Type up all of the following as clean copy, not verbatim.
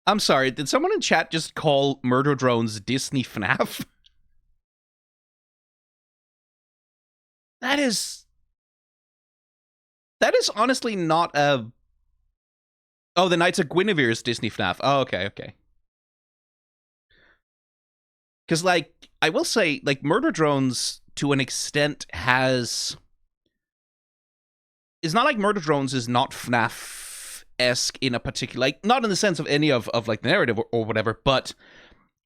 I'm sorry, did someone in chat just call Murder Drones Disney FNAF? That is... That is honestly not a... Oh, the Knights of Guinevere's Disney FNAF. Oh, okay, okay. Because, like, I will say, like, Murder Drones, to an extent, has... It's not like Murder Drones is not FNAF-esque in a particular... Like, not in the sense of any of like, the narrative or whatever, but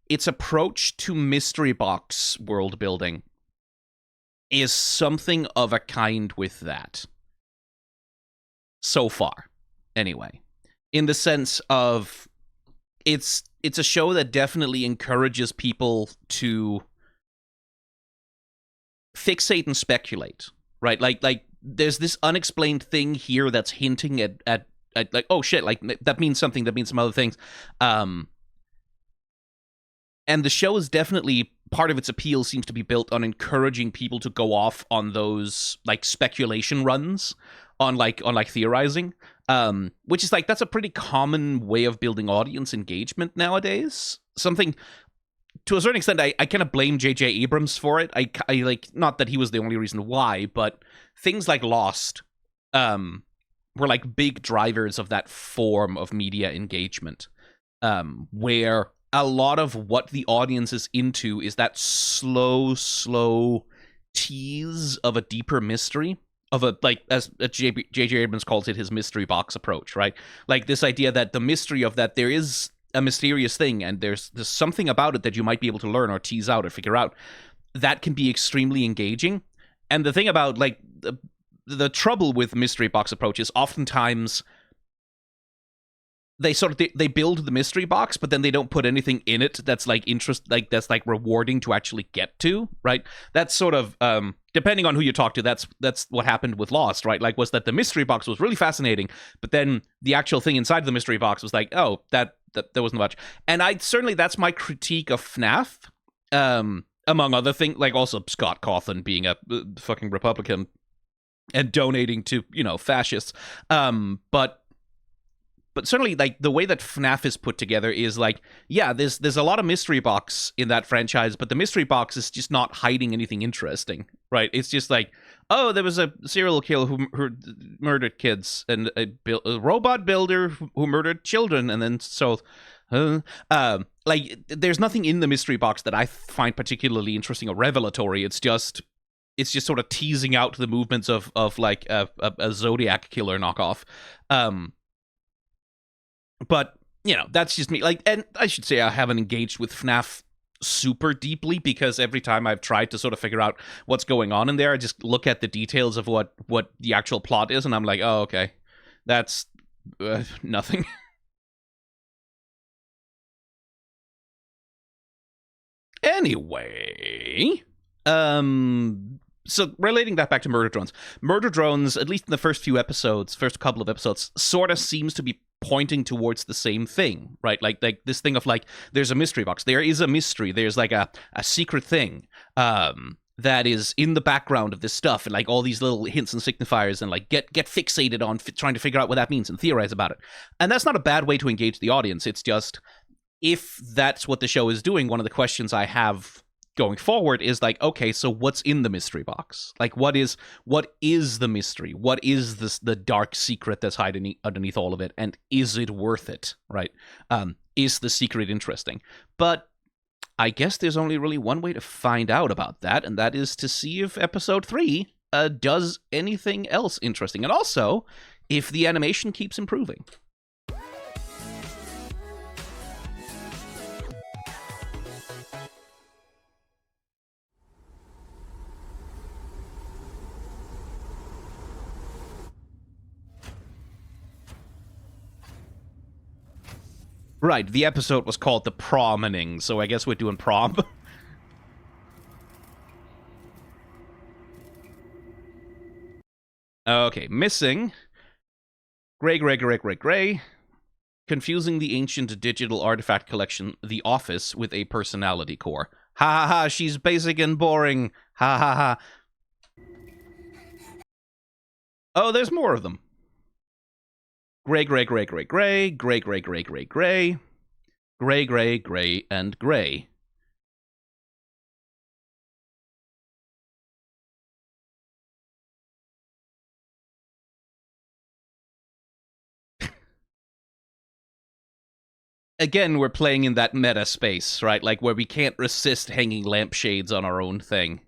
its approach to mystery box world building is something of a kind with that. So far, anyway. In the sense of... It's a show that definitely encourages people to fixate and speculate, right? Like there's this unexplained thing here that's hinting at like, oh shit, like that means something, that means some other things. And the show is definitely, part of its appeal seems to be built on encouraging people to go off on those like speculation runs, on like theorizing. Which is like, that's a pretty common way of building audience engagement nowadays. Something, to a certain extent, I kind of blame J.J. Abrams for it. I like, not that he was the only reason why, but things like Lost were like big drivers of that form of media engagement, where a lot of what the audience is into is that slow tease of a deeper mystery, of a, like, as J.J. Abrams calls it, his mystery box approach, right? Like this idea that the mystery of that there is a mysterious thing and there's something about it that you might be able to learn or tease out or figure out, that can be extremely engaging. And the thing about, like, the trouble with mystery box approaches, oftentimes they build the mystery box, but then they don't put anything in it that's like that's like rewarding to actually get to, right? That's sort of depending on who you talk to, that's what happened with Lost, right? Like, was that the mystery box was really fascinating, but then the actual thing inside the mystery box was like, oh, that there wasn't much. And I certainly, that's my critique of FNAF, among other things, like also Scott Cawthon being a fucking Republican and donating to, fascists. But certainly, like, the way that FNAF is put together is like, yeah, there's a lot of mystery box in that franchise, but the mystery box is just not hiding anything interesting, right? It's just like, oh, there was a serial killer who murdered kids, and a robot builder who murdered children, and then like, there's nothing in the mystery box that I find particularly interesting or revelatory. It's just sort of teasing out the movements of like a Zodiac killer knockoff. But, that's just me. Like, and I should say I haven't engaged with FNAF super deeply, because every time I've tried to sort of figure out what's going on in there, I just look at the details of what the actual plot is, and I'm like, oh, okay, that's nothing. Anyway, so relating that back to Murder Drones, at least in the first couple of episodes, sort of seems to be pointing towards the same thing, right? Like this thing of like, there's a mystery box. There is a mystery. There's like a secret thing that is in the background of this stuff, and like all these little hints and signifiers, and like get fixated on trying to figure out what that means and theorize about it. And that's not a bad way to engage the audience. It's just, if that's what the show is doing, one of the questions I have going forward is like, okay, so what's in the mystery box? Like, what is the mystery? What is the dark secret that's hiding underneath all of it? And is it worth it, right? Is the secret interesting? But I guess there's only really one way to find out about that, and that is to see if episode 3 does anything else interesting. And also, if the animation keeps improving. Right, the episode was called The Promining, so I guess we're doing Prom. Okay, missing. Gray. Confusing the ancient digital artifact collection, The Office, with a personality core. Ha ha ha, she's basic and boring. Ha ha ha. Oh, there's more of them. Gray. Gray, gray, gray, and gray. Again, we're playing in that meta space, right? Like, where we can't resist hanging lampshades on our own thing.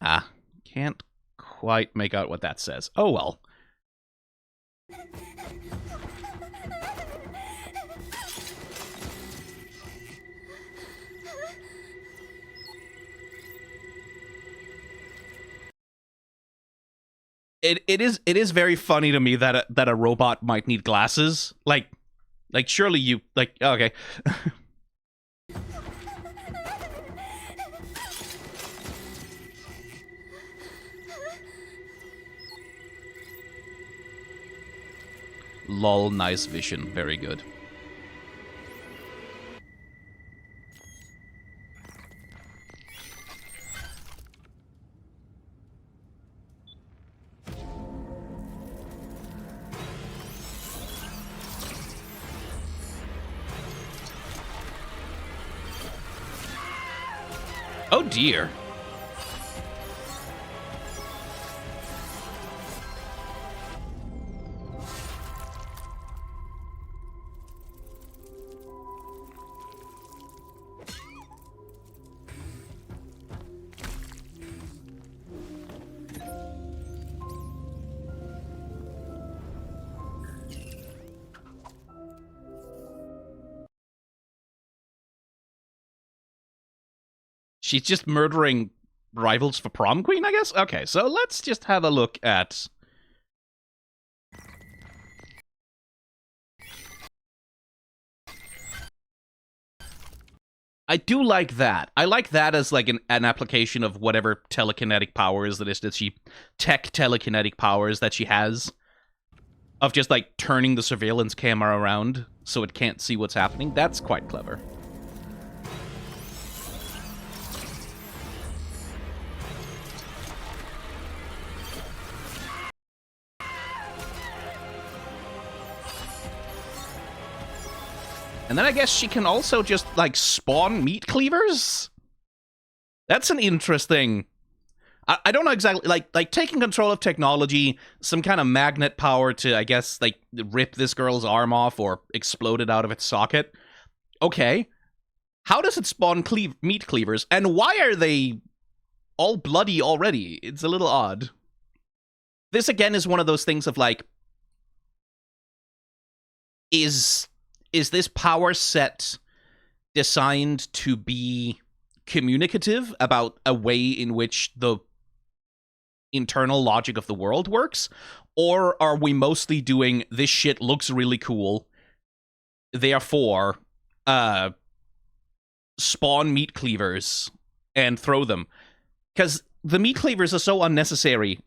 Ah, can't quite make out what that says. Oh well. It is very funny to me that a robot might need glasses. Like surely you like okay. Lol, nice vision, very good. Oh dear. She's just murdering rivals for prom queen, I guess? Okay, so let's just have a look at... I do like that. I like that as like an application of whatever telekinetic powers that she... tech telekinetic powers that she has. Of just like turning the surveillance camera around so it can't see what's happening. That's quite clever. And then I guess she can also just, like, spawn meat cleavers? That's an interesting... I don't know exactly... Like, taking control of technology, some kind of magnet power to, I guess, like, rip this girl's arm off or explode it out of its socket. Okay. How does it spawn meat cleavers? And why are they all bloody already? It's a little odd. This, again, is one of those things of, like... Is this power set designed to be communicative about a way in which the internal logic of the world works? Or are we mostly doing, this shit looks really cool, therefore, spawn meat cleavers and throw them? Because the meat cleavers are so unnecessary.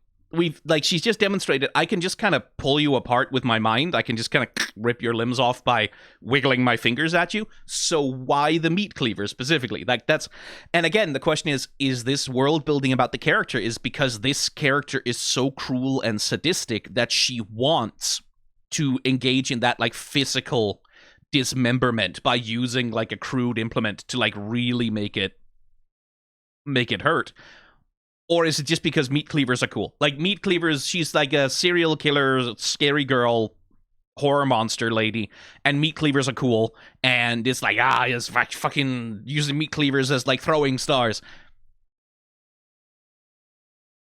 She's just demonstrated, I can just kind of pull you apart with my mind. I can just kind of rip your limbs off by wiggling my fingers at you. So why the meat cleaver specifically? Like, that's... And again, the question is this world building about the character is because this character is so cruel and sadistic that she wants to engage in that, like, physical dismemberment by using, like, a crude implement to, like, really make it hurt? Or is it just because meat cleavers are cool? Like, meat cleavers, she's like a serial killer, scary girl, horror monster lady, and meat cleavers are cool, and it's like, it's fucking using meat cleavers as, like, throwing stars.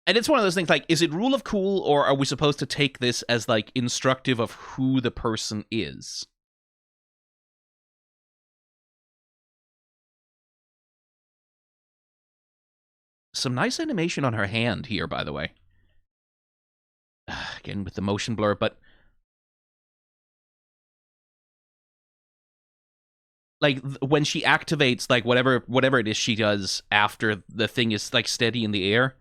And it's one of those things, like, is it rule of cool, or are we supposed to take this as, like, instructive of who the person is? Some nice animation on her hand here, by the way. Again, with the motion blur, but... Like, when she activates, like, whatever it is she does after the thing is, like, steady in the air,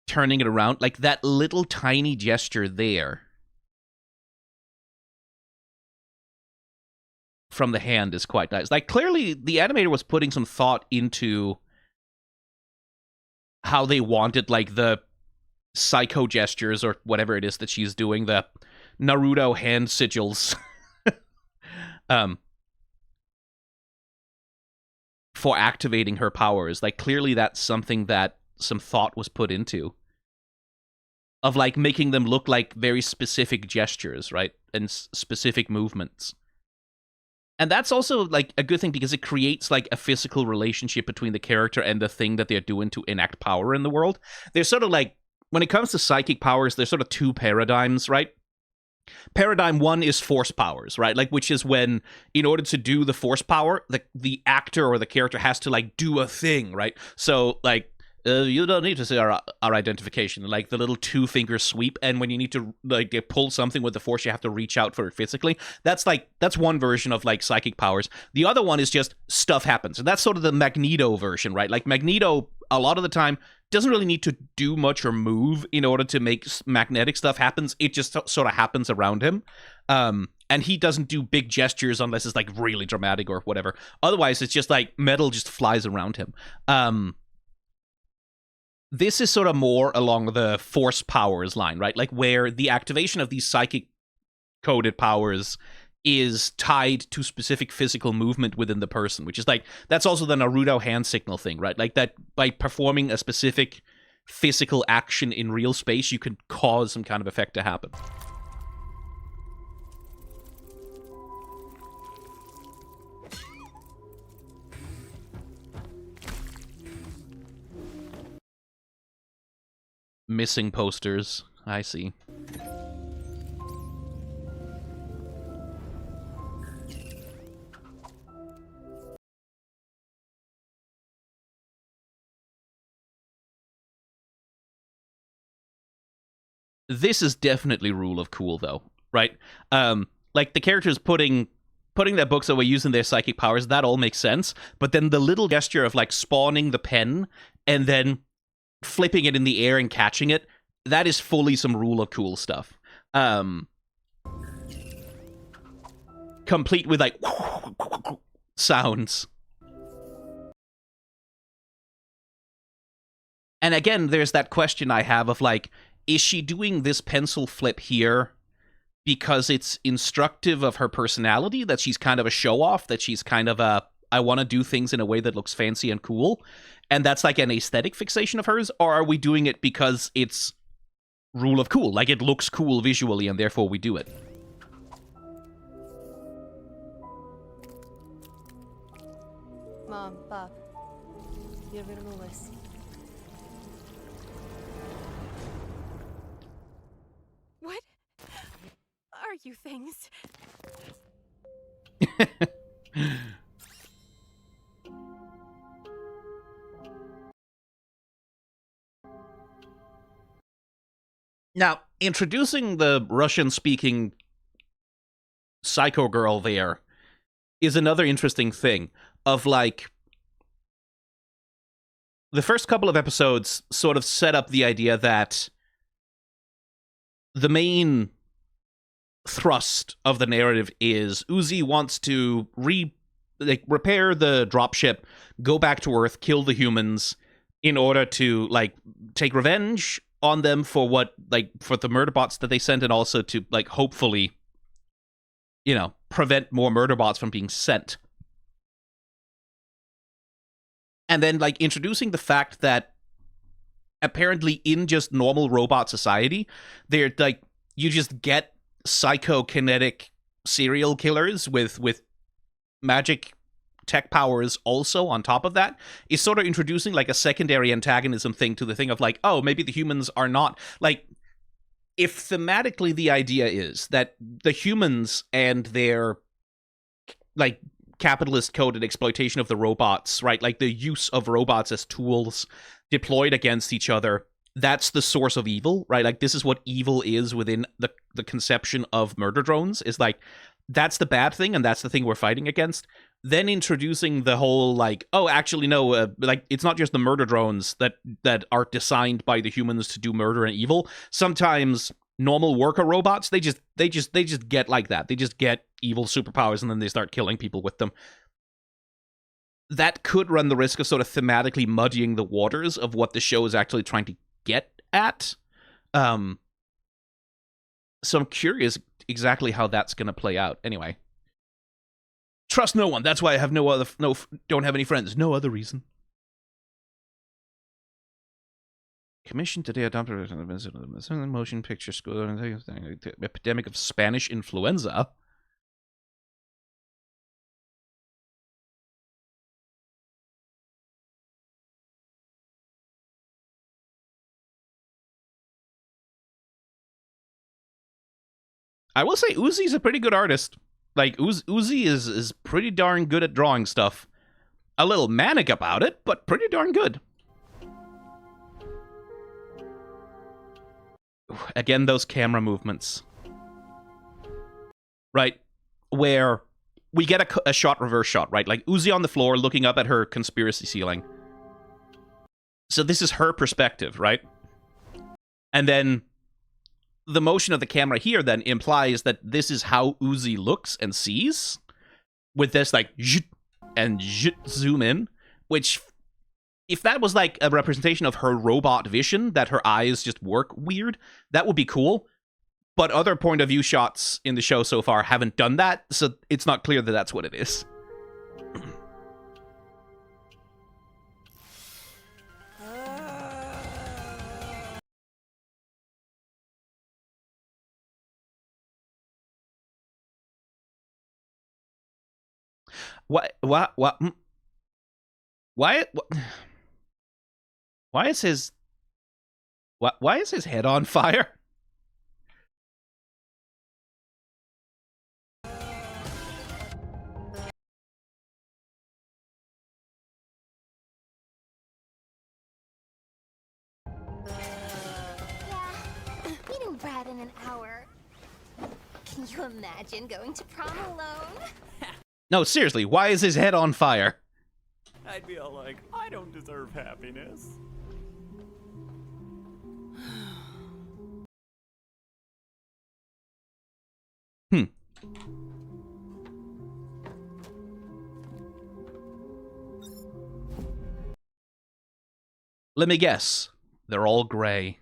turning it around, like, that little tiny gesture there from the hand is quite nice. Like, clearly, the animator was putting some thought into how they wanted like the psycho gestures or whatever it is that she's doing, the Naruto hand sigils, for activating her powers. Like, clearly that's something that some thought was put into, of like making them look like very specific gestures, right? And specific movements. And that's also like a good thing because it creates like a physical relationship between the character and the thing that they're doing to enact power in the world. There's sort of like, when it comes to psychic powers, there's sort of two paradigms, right? Paradigm one is force powers, right? Like, which is when, in order to do the force power, the actor or the character has to like do a thing, right? So like, you don't need to see our identification, like the little 2-finger sweep, and when you need to like pull something with the force, you have to reach out for it physically. That's one version of like psychic powers. The other one is just stuff happens, and that's sort of the Magneto version, right? Like, Magneto, a lot of the time, doesn't really need to do much or move in order to make magnetic stuff happen. It just sort of happens around him. And he doesn't do big gestures unless it's like really dramatic or whatever. Otherwise, it's just like metal just flies around him. This is sort of more along the force powers line, right? Like, where the activation of these psychic coded powers is tied to specific physical movement within the person, which is like, that's also the Naruto hand signal thing, right? Like, that by performing a specific physical action in real space, you can cause some kind of effect to happen. Missing posters. I see. This is definitely rule of cool, though, right? Like, the characters putting their books away using their psychic powers, that all makes sense. But then the little gesture of like spawning the pen and then flipping it in the air and catching it, that is fully some rule of cool stuff. Complete with like sounds. And again, there's that question I have of like, is she doing this pencil flip here because it's instructive of her personality, that she's kind of a show-off, that she's kind of a, I want to do things in a way that looks fancy and cool, and that's like an aesthetic fixation of hers? Or are we doing it because it's rule of cool, like it looks cool visually and therefore we do it? Mom, Bob, bienvenidos. What are you things? Now, introducing the Russian-speaking psycho girl there is another interesting thing of, like, the first couple of episodes sort of set up the idea that the main thrust of the narrative is Uzi wants to repair the dropship, go back to Earth, kill the humans in order to, like, take revenge on them for what, like, for the murder bots that they sent, and also to, like, hopefully, you know, prevent more murder bots from being sent. And then, like, introducing the fact that apparently in just normal robot society, they're, like, you just get psychokinetic serial killers with magic tech powers also on top of that, is sort of introducing like a secondary antagonism thing to the thing of like, oh, maybe the humans are not, like, if thematically the idea is that the humans and their, like, capitalist coded exploitation of the robots, right, like the use of robots as tools deployed against each other, that's the source of evil, right? Like, this is what evil is within the conception of murder drones, is like, that's the bad thing, and that's the thing we're fighting against. Then introducing the whole, like, oh, actually, no, like, it's not just the murder drones that are designed by the humans to do murder and evil. Sometimes normal worker robots, they just get like that. They just get evil superpowers, and then they start killing people with them. that could run the risk of sort of thematically muddying the waters of what the show is actually trying to get at. So I'm curious exactly how that's going to play out. Anyway, trust no one. That's why I have don't have any friends. No other reason. Commission today adopted a motion picture school epidemic of Spanish influenza. I will say Uzi's a pretty good artist. Like, Uzi is pretty darn good at drawing stuff. A little manic about it, but pretty darn good. Again, those camera movements. Right? Where we get a shot, reverse shot, right? Like, Uzi on the floor looking up at her conspiracy ceiling. So this is her perspective, right? And then the motion of the camera here then implies that this is how Uzi looks and sees, with this like and zoom in, which if that was like a representation of her robot vision, that her eyes just work weird, that would be cool. But other point of view shots in the show so far haven't done that, so it's not clear that that's what it is. Why is his head on fire? Brad in an hour. Can you imagine going to prom alone? No, seriously, why is his head on fire? I'd be all like, I don't deserve happiness. Let me guess. They're all gray.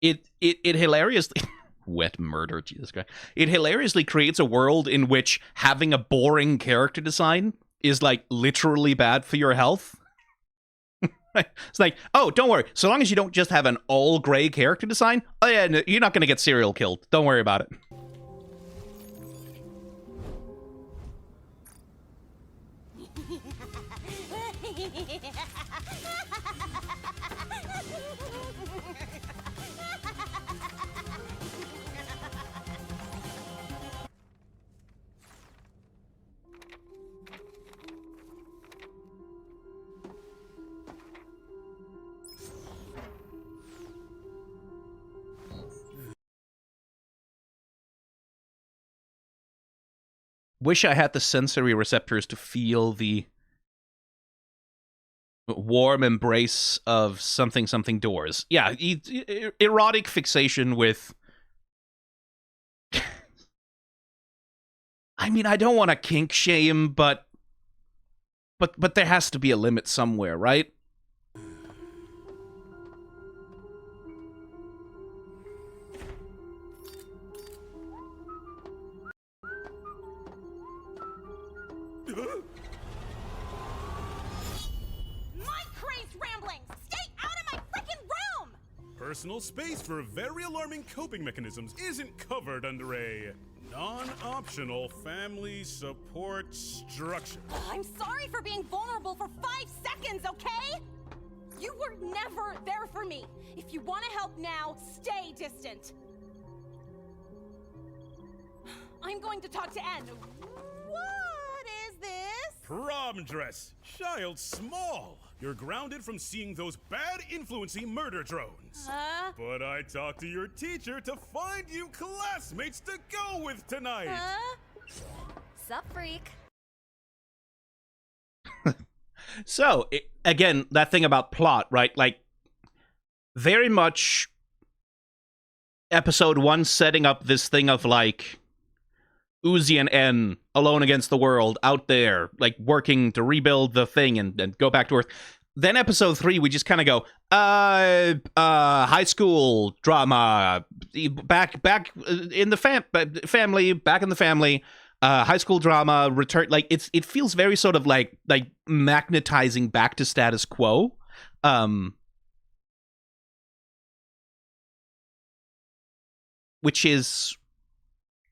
It hilariously wet murder, Jesus Christ. It hilariously creates a world in which having a boring character design is like literally bad for your health. It's like, oh, don't worry. So long as you don't just have an all gray character design, oh yeah, no, you're not going to get serial killed. Don't worry about it. Wish I had the sensory receptors to feel the warm embrace of something doors. Yeah, erotic fixation with... I mean, I don't want to kink shame, but there has to be a limit somewhere, right? Personal space for very alarming coping mechanisms isn't covered under a non-optional family support structure. I'm sorry for being vulnerable for 5 seconds, okay? You were never there for me. If you want to help now, stay distant. I'm going to talk to Anne. What is this? Prom dress. Child small. You're grounded from seeing those bad influencing murder drones. But I talked to your teacher to find you classmates to go with tonight. Sup, freak? So, again, that thing about plot, right? Like, very much episode 1 setting up this thing of, like, Uzi and N alone against the world out there, like, working to rebuild the thing and go back to Earth. Then episode 3, we just kind of go, high school drama, back in the family, back in the family, high school drama, return. Like, it feels very sort of like magnetizing back to status quo. Which is,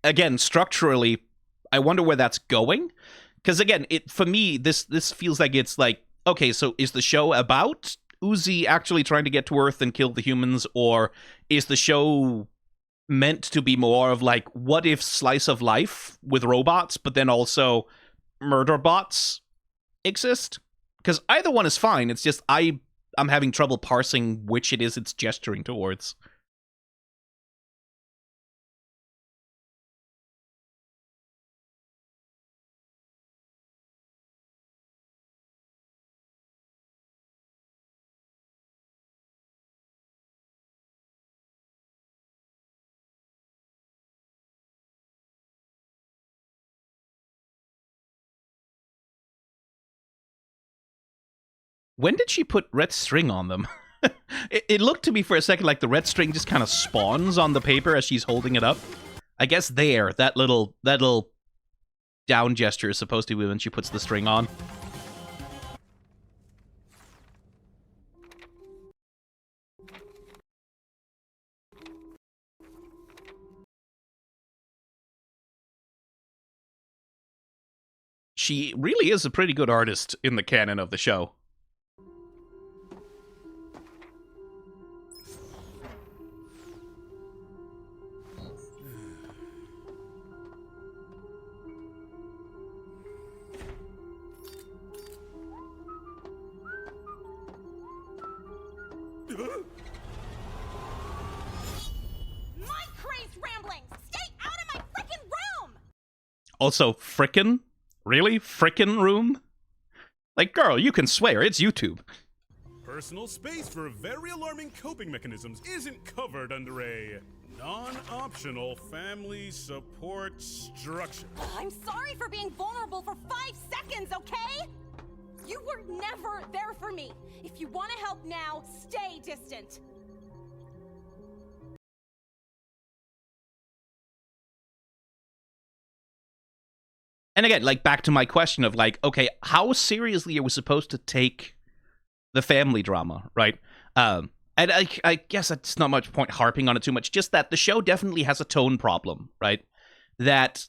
again, structurally, I wonder where that's going. Because, again, for me, this feels like it's like, okay, so is the show about Uzi actually trying to get to Earth and kill the humans, or is the show meant to be more of like, what if slice of life with robots, but then also murder bots exist? Because either one is fine. It's just I'm having trouble parsing which it is it's gesturing towards. When did she put red string on them? It looked to me for a second like the red string just kind of spawns on the paper as she's holding it up. I guess there, that little down gesture is supposed to be when she puts the string on. She really is a pretty good artist in the canon of the show. My crazed ramblings! Stay out of my frickin' room! Also, frickin'? Really? Frickin' room? Like, girl, you can swear, it's YouTube. Personal space for very alarming coping mechanisms isn't covered under a non-optional family support structure. I'm sorry for being vulnerable for 5 seconds, okay? You were never there for me. If you want to help now, stay distant. And again, like, back to my question of, like, okay, how seriously are we supposed to take the family drama, right? And I guess it's not much point harping on it too much, just that the show definitely has a tone problem, right? That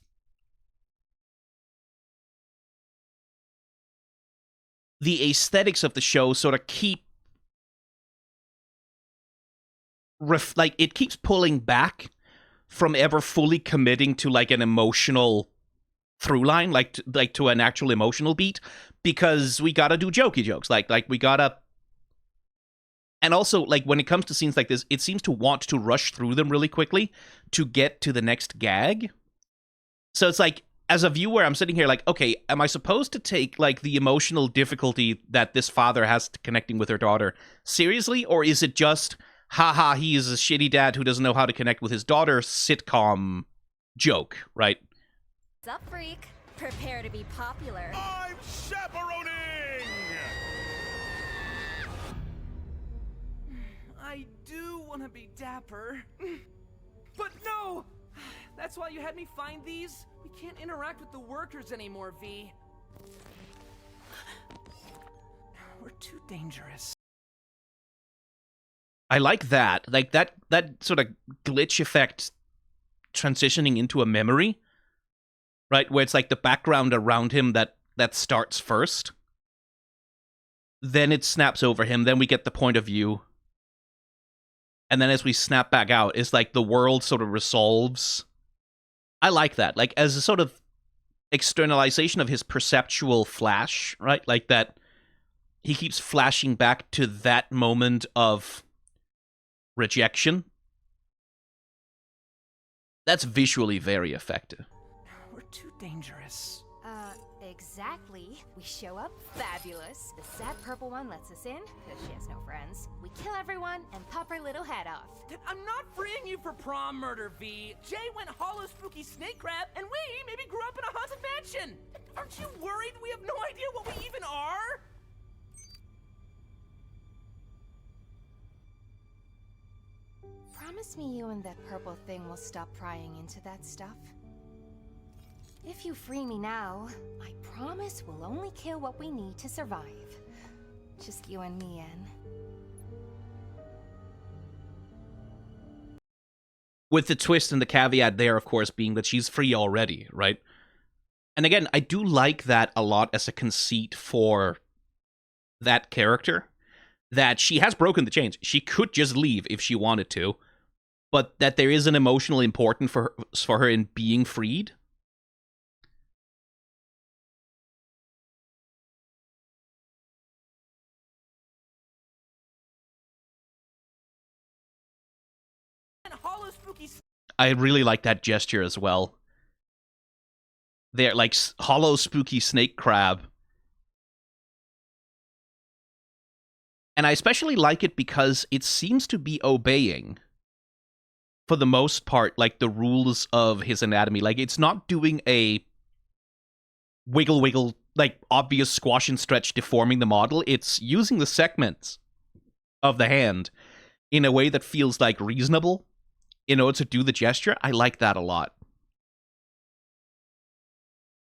the aesthetics of the show sort of keep like, it keeps pulling back from ever fully committing to, like, an emotional through line, like to an actual emotional beat, because we gotta do jokey jokes, like we gotta. And also, like, when it comes to scenes like this, it seems to want to rush through them really quickly to get to the next gag. So it's like, as a viewer, I'm sitting here like, okay, am I supposed to take, like, the emotional difficulty that this father has to connecting with her daughter seriously, or is it just, haha, he is a shitty dad who doesn't know how to connect with his daughter sitcom joke, right? What's up, freak? Prepare to be popular. I'm chaperoning! I do want to be dapper. But no! That's why you had me find these? We can't interact with the workers anymore, V. We're too dangerous. I like that. Like, that sort of glitch effect transitioning into a memory, right? Where it's like the background around him that starts first. Then it snaps over him. Then we get the point of view. And then as we snap back out, it's like the world sort of resolves. I like that. Like, as a sort of externalization of his perceptual flash, right? Like that he keeps flashing back to that moment of rejection. That's visually very effective. We're too dangerous. Exactly. We show up fabulous. The sad purple one lets us in, because she has no friends. We kill everyone and pop her little head off. I'm not freeing you for prom murder, V. Jay went hollow spooky snake crab, and we maybe grew up in a haunted mansion. Aren't you worried we have no idea what we even are? Promise me you and that purple thing will stop prying into that stuff. If you free me now, I promise we'll only kill what we need to survive. Just you and me, Anne. With the twist and the caveat there, of course, being that she's free already, right? And again, I do like that a lot as a conceit for that character, that she has broken the chains. She could just leave if she wanted to, but that there is an emotional importance for her in being freed. I really like that gesture as well. They're like hollow spooky snake crab. And I especially like it because it seems to be obeying, for the most part, like the rules of his anatomy. Like, it's not doing a wiggle wiggle, like obvious squash and stretch deforming the model. It's using the segments of the hand in a way that feels like reasonable in order to do the gesture. I like that a lot.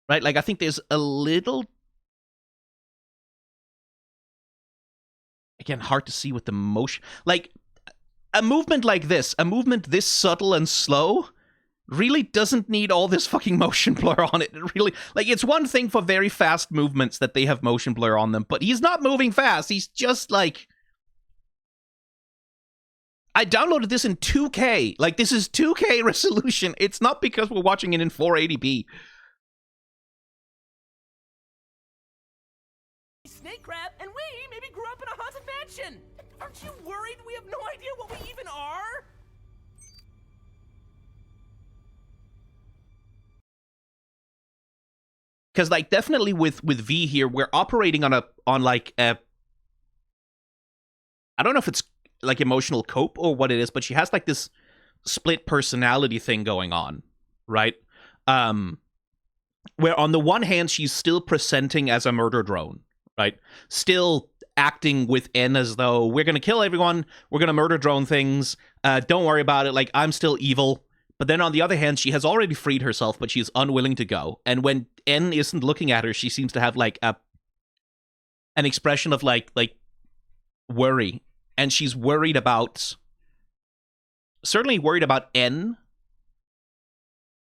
Right? Like, I think there's a little... Again, hard to see with the motion. Like, a movement like this, a movement this subtle and slow, really doesn't need all this fucking motion blur on it. It really... Like, it's one thing for very fast movements that they have motion blur on them, but he's not moving fast. He's just, like... I downloaded this in 2K. Like, this is 2K resolution. It's not because we're watching it in 480p. Snake crab, and we maybe grew up in a haunted mansion. Aren't you worried we have no idea what we even are? Because, like, definitely with V here, we're operating on like a... I don't know if it's like emotional cope or what it is, but she has like this split personality thing going on, right? Where on the one hand, she's still presenting as a murder drone, right? Still acting with N as though we're going to kill everyone, we're going to murder drone things, don't worry about it, like, I'm still evil. But then on the other hand, she has already freed herself, but she's unwilling to go. And when N isn't looking at her, she seems to have like an expression of like worry. And she's worried about, certainly worried about N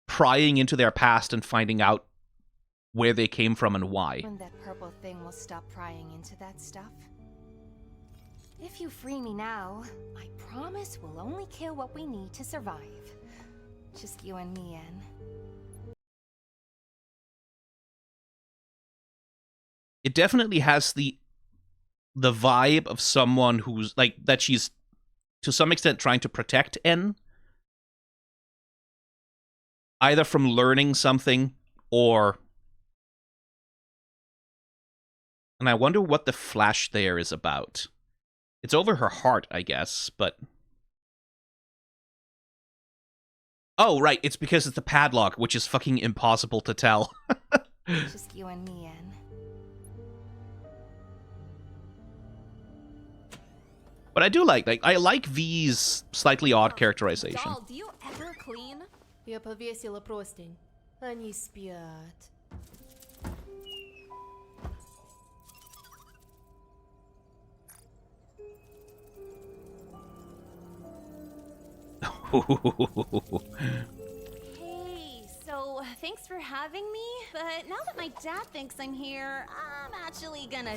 prying into their past and finding out where they came from and why. When that purple thing will stop prying into that stuff. If you free me now, I promise we'll only kill what we need to survive. Just you and me, Anne. It definitely has the vibe of someone who's like, that she's to some extent trying to protect N, either from learning something or... And I wonder what the flash there is about. It's over her heart, I guess, but... Oh, right, it's because it's the padlock, which is fucking impossible to tell. Just you and me, Anne. But I do like I like V's slightly odd characterization. Doll, do you ever clean? Я повесила простынь. Они спят. Hey, so thanks for having me, but now that my dad thinks I'm here, I'm actually gonna...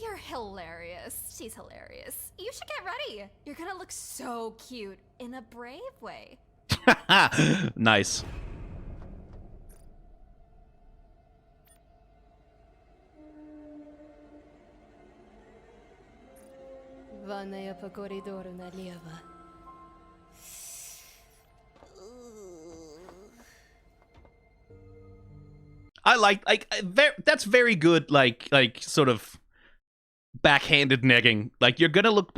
You're hilarious. She's hilarious. You should get ready. You're gonna look so cute in a brave way. Nice. Ванная по коридору налево. I like that's very good. Like sort of backhanded negging. Like you're gonna look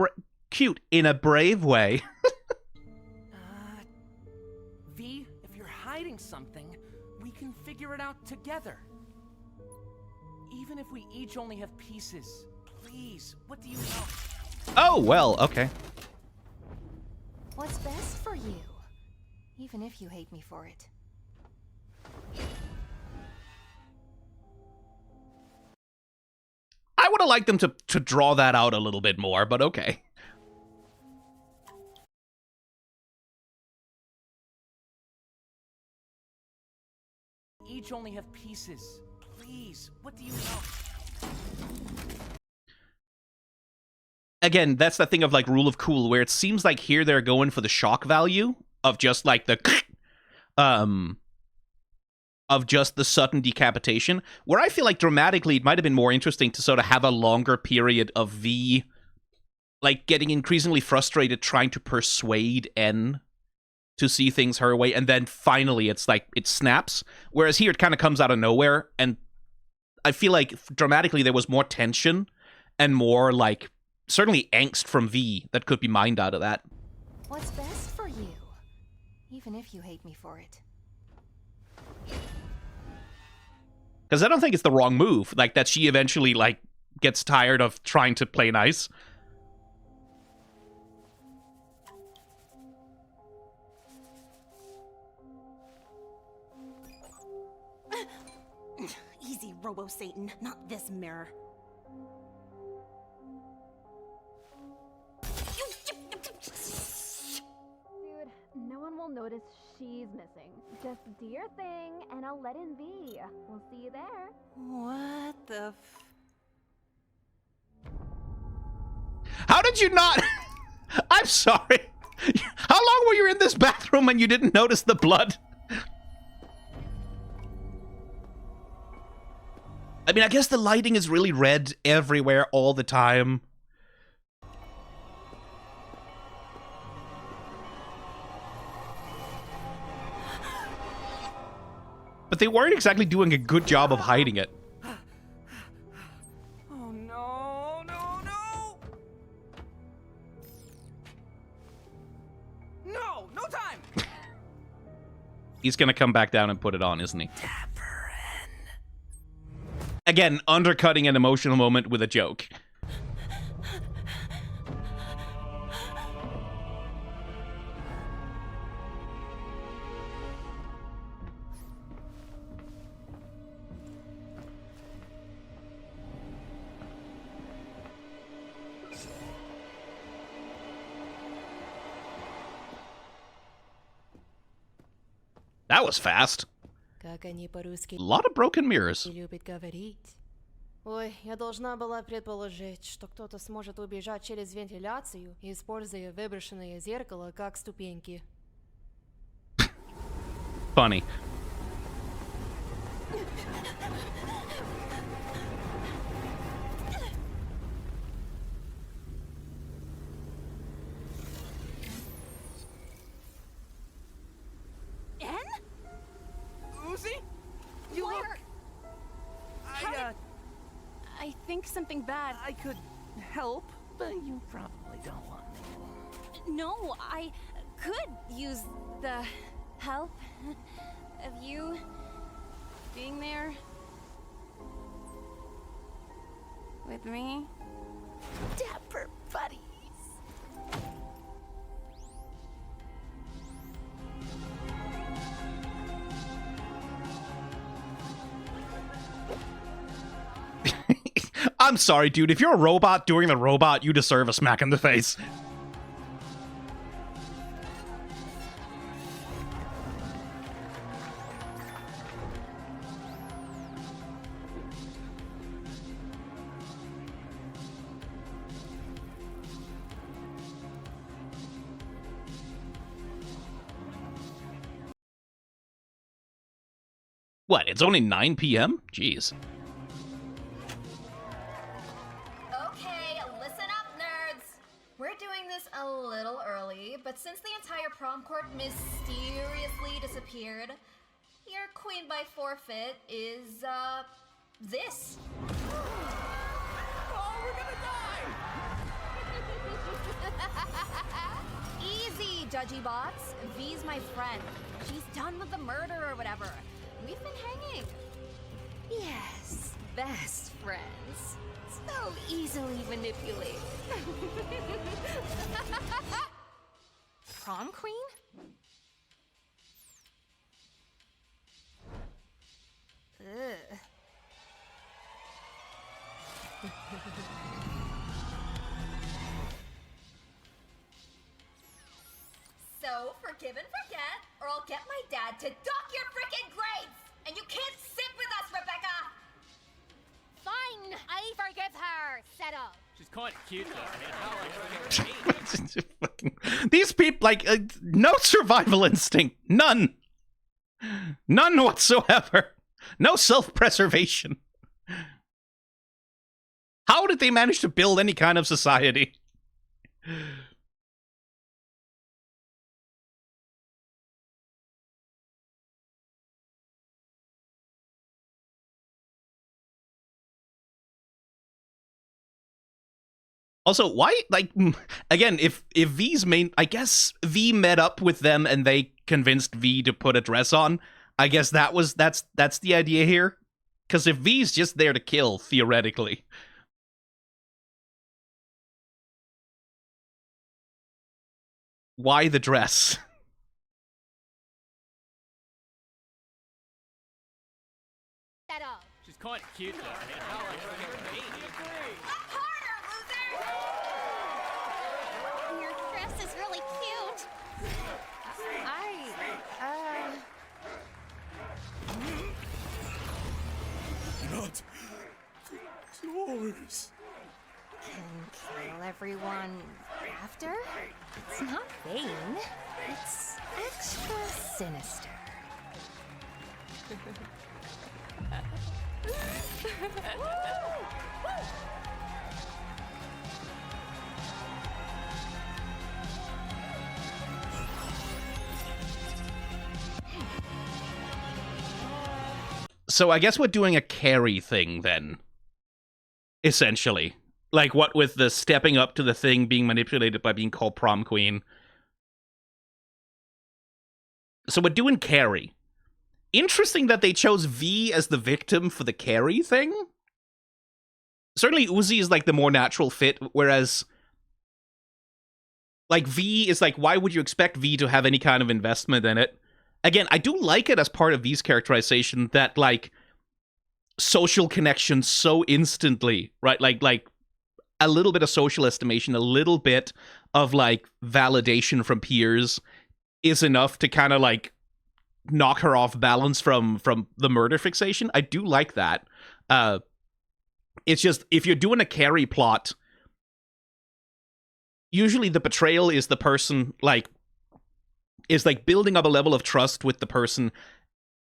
cute in a brave way. V, if you're hiding something, we can figure it out together. Even if we each only have pieces. Please, what do you know? Oh, well, okay. What's best for you? Even if you hate me for it. I would have liked them to draw that out a little bit more, but okay. Each only have pieces. Please, what do you know? Again, that's the thing of like rule of cool, where it seems like here they're going for the shock value of just like the of just the sudden decapitation, where I feel like dramatically it might have been more interesting to sort of have a longer period of V like getting increasingly frustrated trying to persuade N to see things her way, and then finally it's like it snaps, whereas here it kind of comes out of nowhere. And I feel like dramatically there was more tension and more like certainly angst from V that could be mined out of that. What's best for you? Even if you hate me for it. Because I don't think it's the wrong move, like that she eventually like gets tired of trying to play nice. Easy, Robo-Satan, not this mirror. Dude, no one will notice she's missing. Just do your thing, and I'll let in V. We'll see you there. What the How did you not? I'm sorry. How long were you in this bathroom and you didn't notice the blood? I mean, I guess the lighting is really red everywhere all the time. But they weren't exactly doing a good job of hiding it. Oh no, no, no! No, no time! He's gonna come back down and put it on, isn't he? Again, undercutting an emotional moment with a joke. That was fast. Как они по-русски A lot of broken mirrors. любят говорить. Ой, я должна была предположить, что кто-то сможет убежать через вентиляцию, используя выброшенное зеркало как ступеньки. Funny. N? Uzi? You Why look... are- I think something bad. I could help, but you probably don't want me. No, I could use the help of you being there with me. Dapper buddies. I'm sorry, dude. If you're a robot doing the robot, you deserve a smack in the face. What? It's only 9 p.m.? Jeez. Okay, listen up, nerds! We're doing this a little early, but since the entire prom court mysteriously disappeared, your queen by forfeit is, this. Oh, we're gonna die! Easy, Judgy Bots. V's my friend. She's done with the murder or whatever. We've been hanging. Yes, best friends. So easily manipulated. Prom queen? Ugh. So, forgive and forget, or I'll get my dad to dock your frickin' grades! And you can't sit with us, Rebecca! Fine, I forgive her. Settle. She's kind of cute, though. Fucking- These people, like, no survival instinct. None. None whatsoever. No self-preservation. How did they manage to build any kind of society? Also, why, like, again, if V's main, I guess V met up with them and they convinced V to put a dress on. I guess that's the idea here. Because if V's just there to kill, theoretically. Why the dress? Settle. She's kind of cute, though. Your dress is really cute. Not the doors. And kill everyone after? It's not vain. It's extra sinister. So I guess we're doing a carry thing then. Essentially. Like what with the stepping up to the thing being manipulated by being called prom queen. So we're doing carry. Interesting that they chose V as the victim for the carry thing. Certainly Uzi is like the more natural fit, whereas like V is like, why would you expect V to have any kind of investment in it? Again, I do like it as part of V's characterization that like social connection so instantly, right? Like a little bit of social estimation, a little bit of like validation from peers is enough to kind of like knock her off balance from the murder fixation. I do like that. It's just if you're doing a carry plot, usually the betrayal is the person like is like building up a level of trust with the person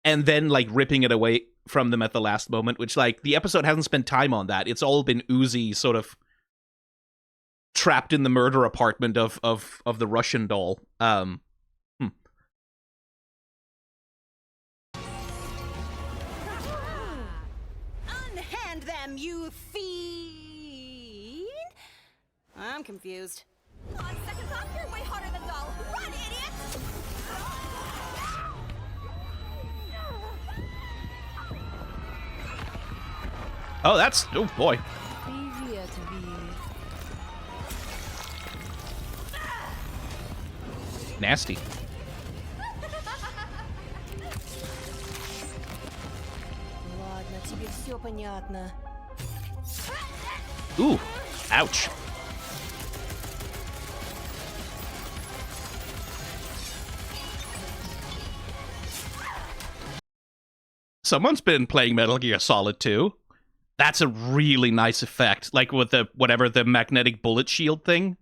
and then like ripping it away from them at the last moment, which like the episode hasn't spent time on that. It's all been Uzi sort of trapped in the murder apartment of the Russian doll. Unhand them, you fiend! I'm confused. On second thought, you're way hotter than doll. Run, idiot! Oh, that's... Oh, boy. Привет, Ви. Nasty. Ладно, тебе все понятно. Ooh. Ouch. Someone's been playing Metal Gear Solid 2. That's a really nice effect. Like with the, whatever, the magnetic bullet shield thing.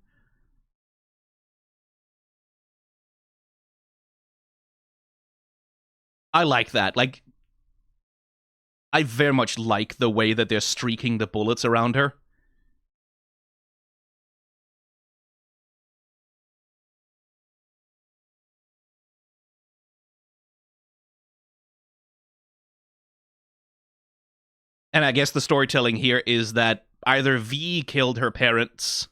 I like that. Like, I very much like the way that they're streaking the bullets around her. And I guess the storytelling here is that either V killed her parents,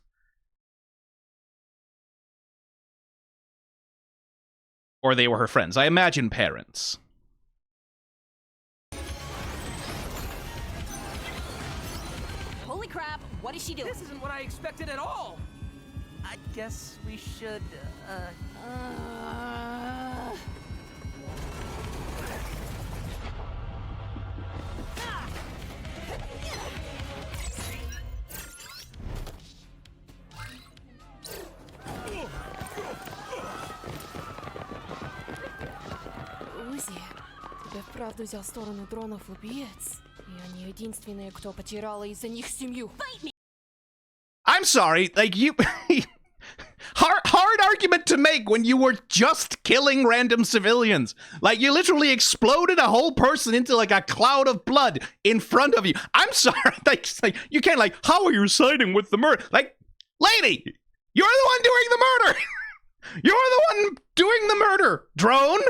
or they were her friends. I imagine parents. Holy crap, what did she do? This isn't what I expected at all. I guess we should, Узи, тебя вправду взял сторону дронов-убиец? И они единственные, кто потеряла из-за них семью. I'm sorry, like, you... hard argument to make when you were just killing random civilians. Like, you literally exploded a whole person into, like, a cloud of blood in front of you. I'm sorry, like, you can't, like, how are you siding with the murder? Like, lady, you're the one doing the murder! You're the one doing the murder, drone!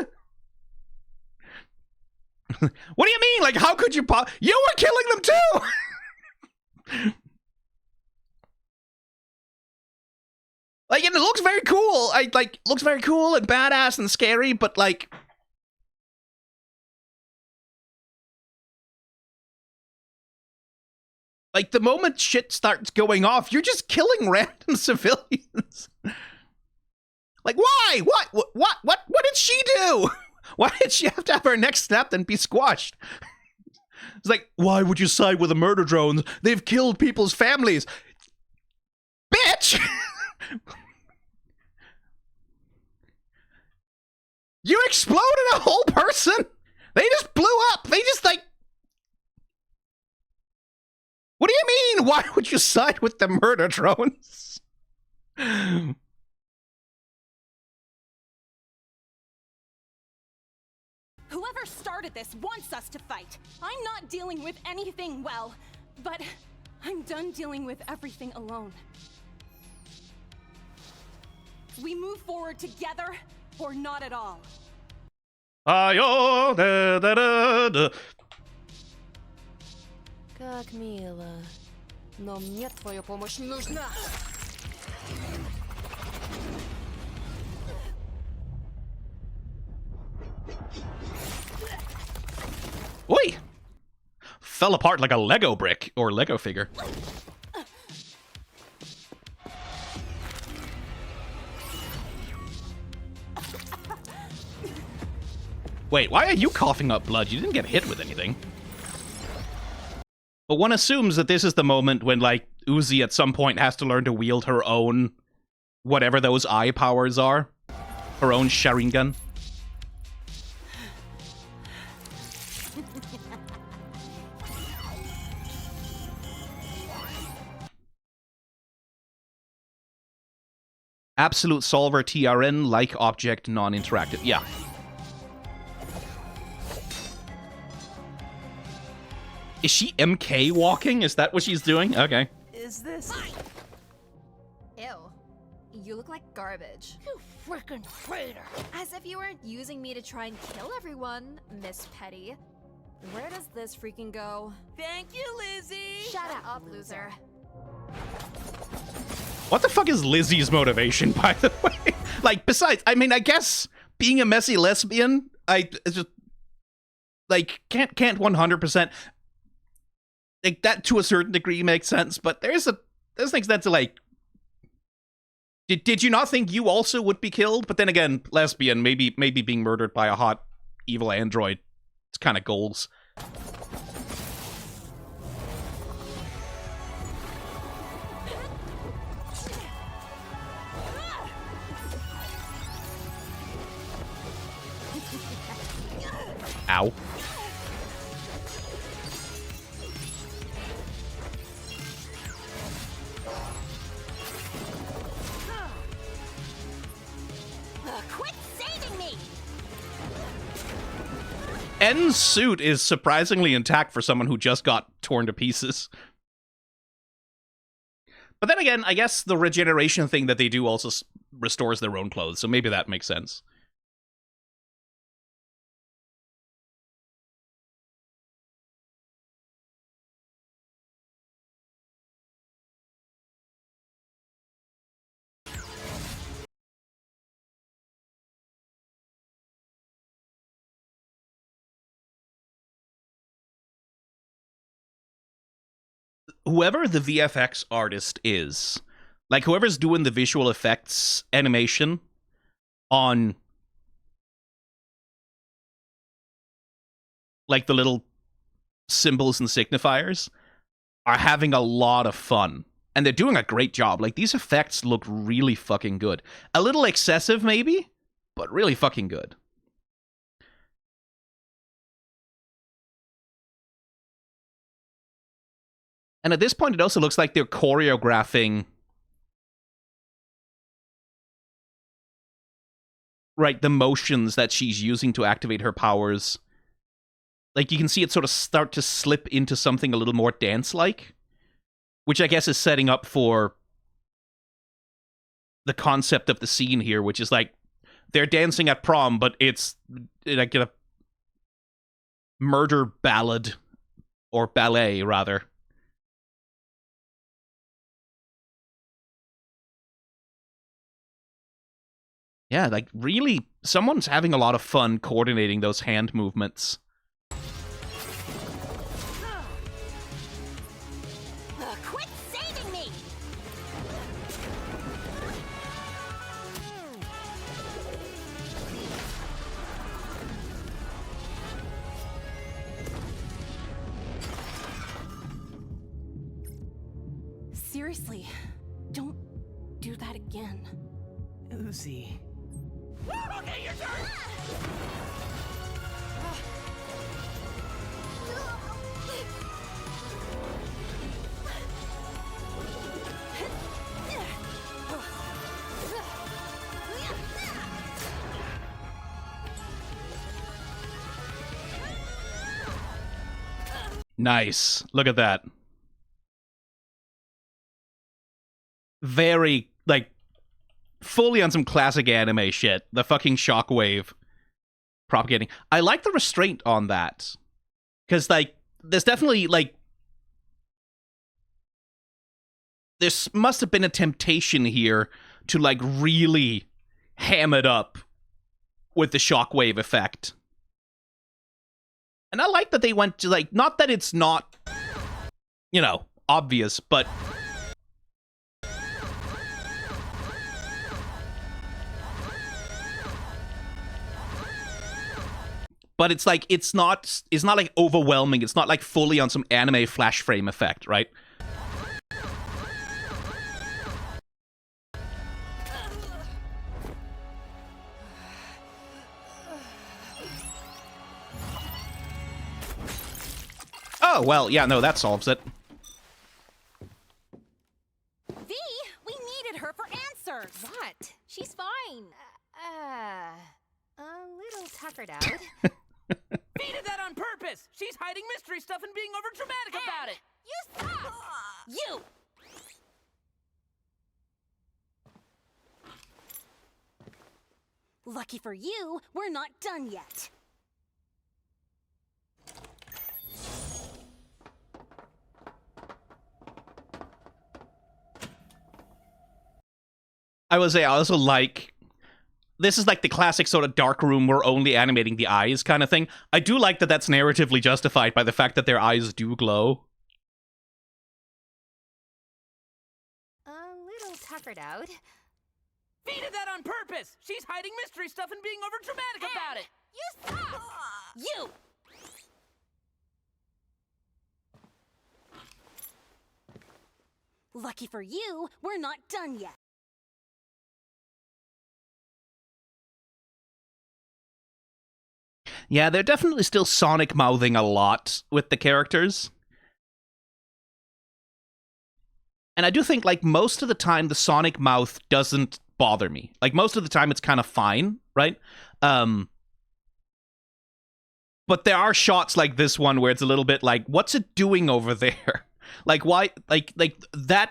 What do you mean? Like, how could you you were killing them too! Like, and it looks very cool. Looks very cool and badass and scary, but like... Like, the moment shit starts going off, you're just killing random civilians. Like, why? What did she do? Why did she have to have her neck snapped and be squashed? It's like, why would you side with the murder drones? They've killed people's families. Bitch! You exploded a whole person? They just blew up. They just, like... What do you mean? Why would you side with the murder drones? Whoever started this wants us to fight. I'm not dealing with anything well, but I'm done dealing with everything alone. We move forward together or not at all. Ayo, da, da, da, da. Как мило. Но мне твоя помощь не нужна. Oi! Fell apart like a Lego brick or Lego figure. Wait, why are you coughing up blood? You didn't get hit with anything. But one assumes that this is the moment when, like, Uzi at some point has to learn to wield her own... whatever those eye powers are. Her own Sharingan. Absolute Solver TRN, like object, non-interactive. Yeah. Is she MK walking? Is that what she's doing? Okay. is this? Ew. You look like garbage. You frickin' traitor. As if you weren't using me to try and kill everyone, Miss Petty. Where does this freaking go? Thank you, Lizzie! Shut up, loser. What the fuck is Lizzie's motivation, by the way? Like, besides, I mean, I guess being a messy lesbian, it's just, like, can't 100%, like, that to a certain degree makes sense, but there's an extent to, like, did you not think you also would be killed? But then again, lesbian, maybe being murdered by a hot, evil android, it's kind of goals. Ow. Quit saving me! N's suit is surprisingly intact for someone who just got torn to pieces. But then again, I guess the regeneration thing that they do also restores their own clothes, so maybe that makes sense. whoever the VFX artist is, like whoever's doing the visual effects animation on like the little symbols and signifiers, are having a lot of fun. And they're doing a great job. Like, these effects look really fucking good. A little excessive, maybe, but really fucking good. And at this point, it also looks like they're choreographing, right, the motions that she's using to activate her powers. Like, you can see it sort of start to slip into something a little more dance-like, which I guess is setting up for the concept of the scene here, which is like, they're dancing at prom, but it's like a murder ballad, or ballet, rather. Yeah, like, really, someone's having a lot of fun coordinating those hand movements. Quit saving me! Seriously, don't do that again. Uzi. Okay, your turn! Nice. Look at that. Very, like, fully on some classic anime shit. The fucking shockwave propagating. I like the restraint on that. Because, like, there's definitely, like... There must have been a temptation here to, like, really ham it up with the shockwave effect. And I like that they went to, like, not that it's not, you know, obvious, but... But it's like, it's not like overwhelming. It's not like fully on some anime flash frame effect, right? Oh, well, yeah, no, that solves it. V, we needed her for answers. What? She's fine. A little tuckered out. V did that on purpose! She's hiding mystery stuff and being overdramatic about it! You stop! You! Lucky for you, we're not done yet. I will say, I also like... This is like the classic sort of dark room where only animating the eyes kind of thing. I do like that that's narratively justified by the fact that their eyes do glow. A little tuckered out. V did that on purpose! She's hiding mystery stuff and being overdramatic about it! You stop! You! Lucky for you, we're not done yet. Yeah, they're definitely still Sonic mouthing a lot with the characters. And I do think, like, most of the time the Sonic mouth doesn't bother me. Like, most of the time it's kind of fine, right? But there are shots like this one where it's a little bit like, what's it doing over there? Like, why? Like that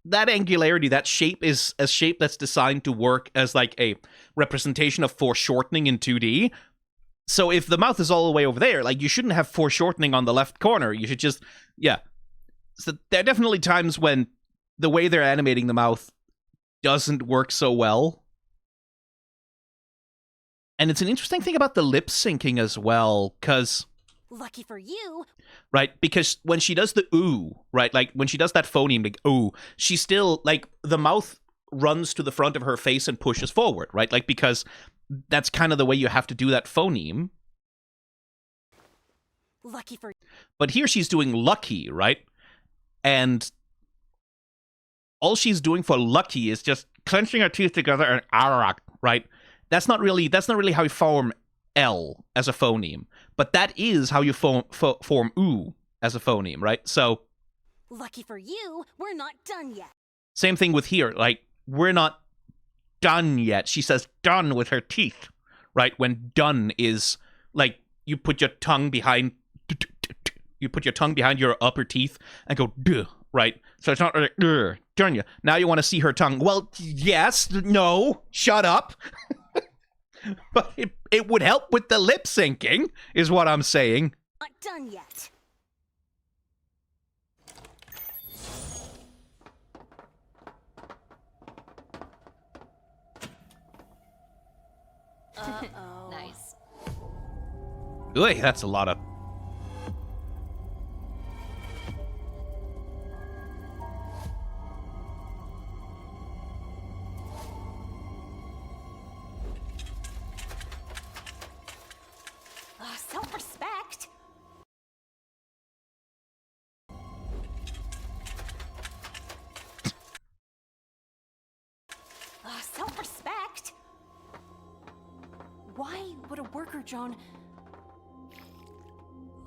angularity, that shape is a shape that's designed to work as like a representation of foreshortening in 2D. So if the mouth is all the way over there, like, you shouldn't have foreshortening on the left corner. You should just, yeah. So there are definitely times when the way they're animating the mouth doesn't work so well. And it's an interesting thing about the lip syncing as well, because Lucky for you. Right? Because when she does the ooh, right? Like, when she does that phoneme, like, ooh, she still, like, the mouth runs to the front of her face and pushes forward, right? Like, because that's kind of the way you have to do that phoneme. Lucky for But here she's doing lucky, right? And all she's doing for lucky is just clenching her teeth together and arak, right? That's not really how you form L as a phoneme, but that is how you form oo as a phoneme, right? So lucky for you, we're not done yet. same thing with here, like, we're not done yet. She says done with her teeth, right? When done is like you put your tongue behind your upper teeth and go duh, right? So it's not like done yet. Now you want to see her tongue. Well, yes, no, shut up. But it would help with the lip syncing, is what I'm saying. Not done yet. Uh-oh. Nice. Uy, that's a lot of... Self-respect. Self-respect. Why would a worker drone...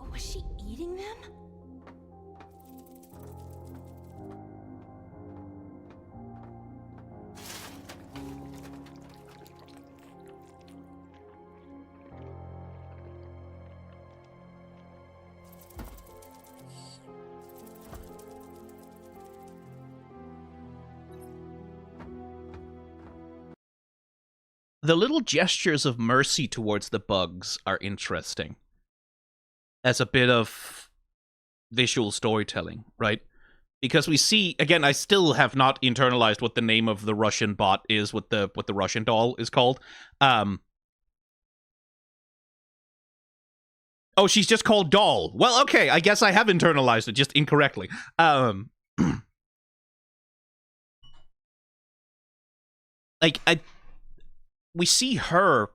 Oh, was she eating them? The little gestures of mercy towards the bugs are interesting as a bit of visual storytelling, right? Because we see, again, I still have not internalized what the name of the Russian bot is, what the Russian doll is called. Oh, she's just called Doll. Well, okay, I guess I have internalized it just incorrectly. Like, we see her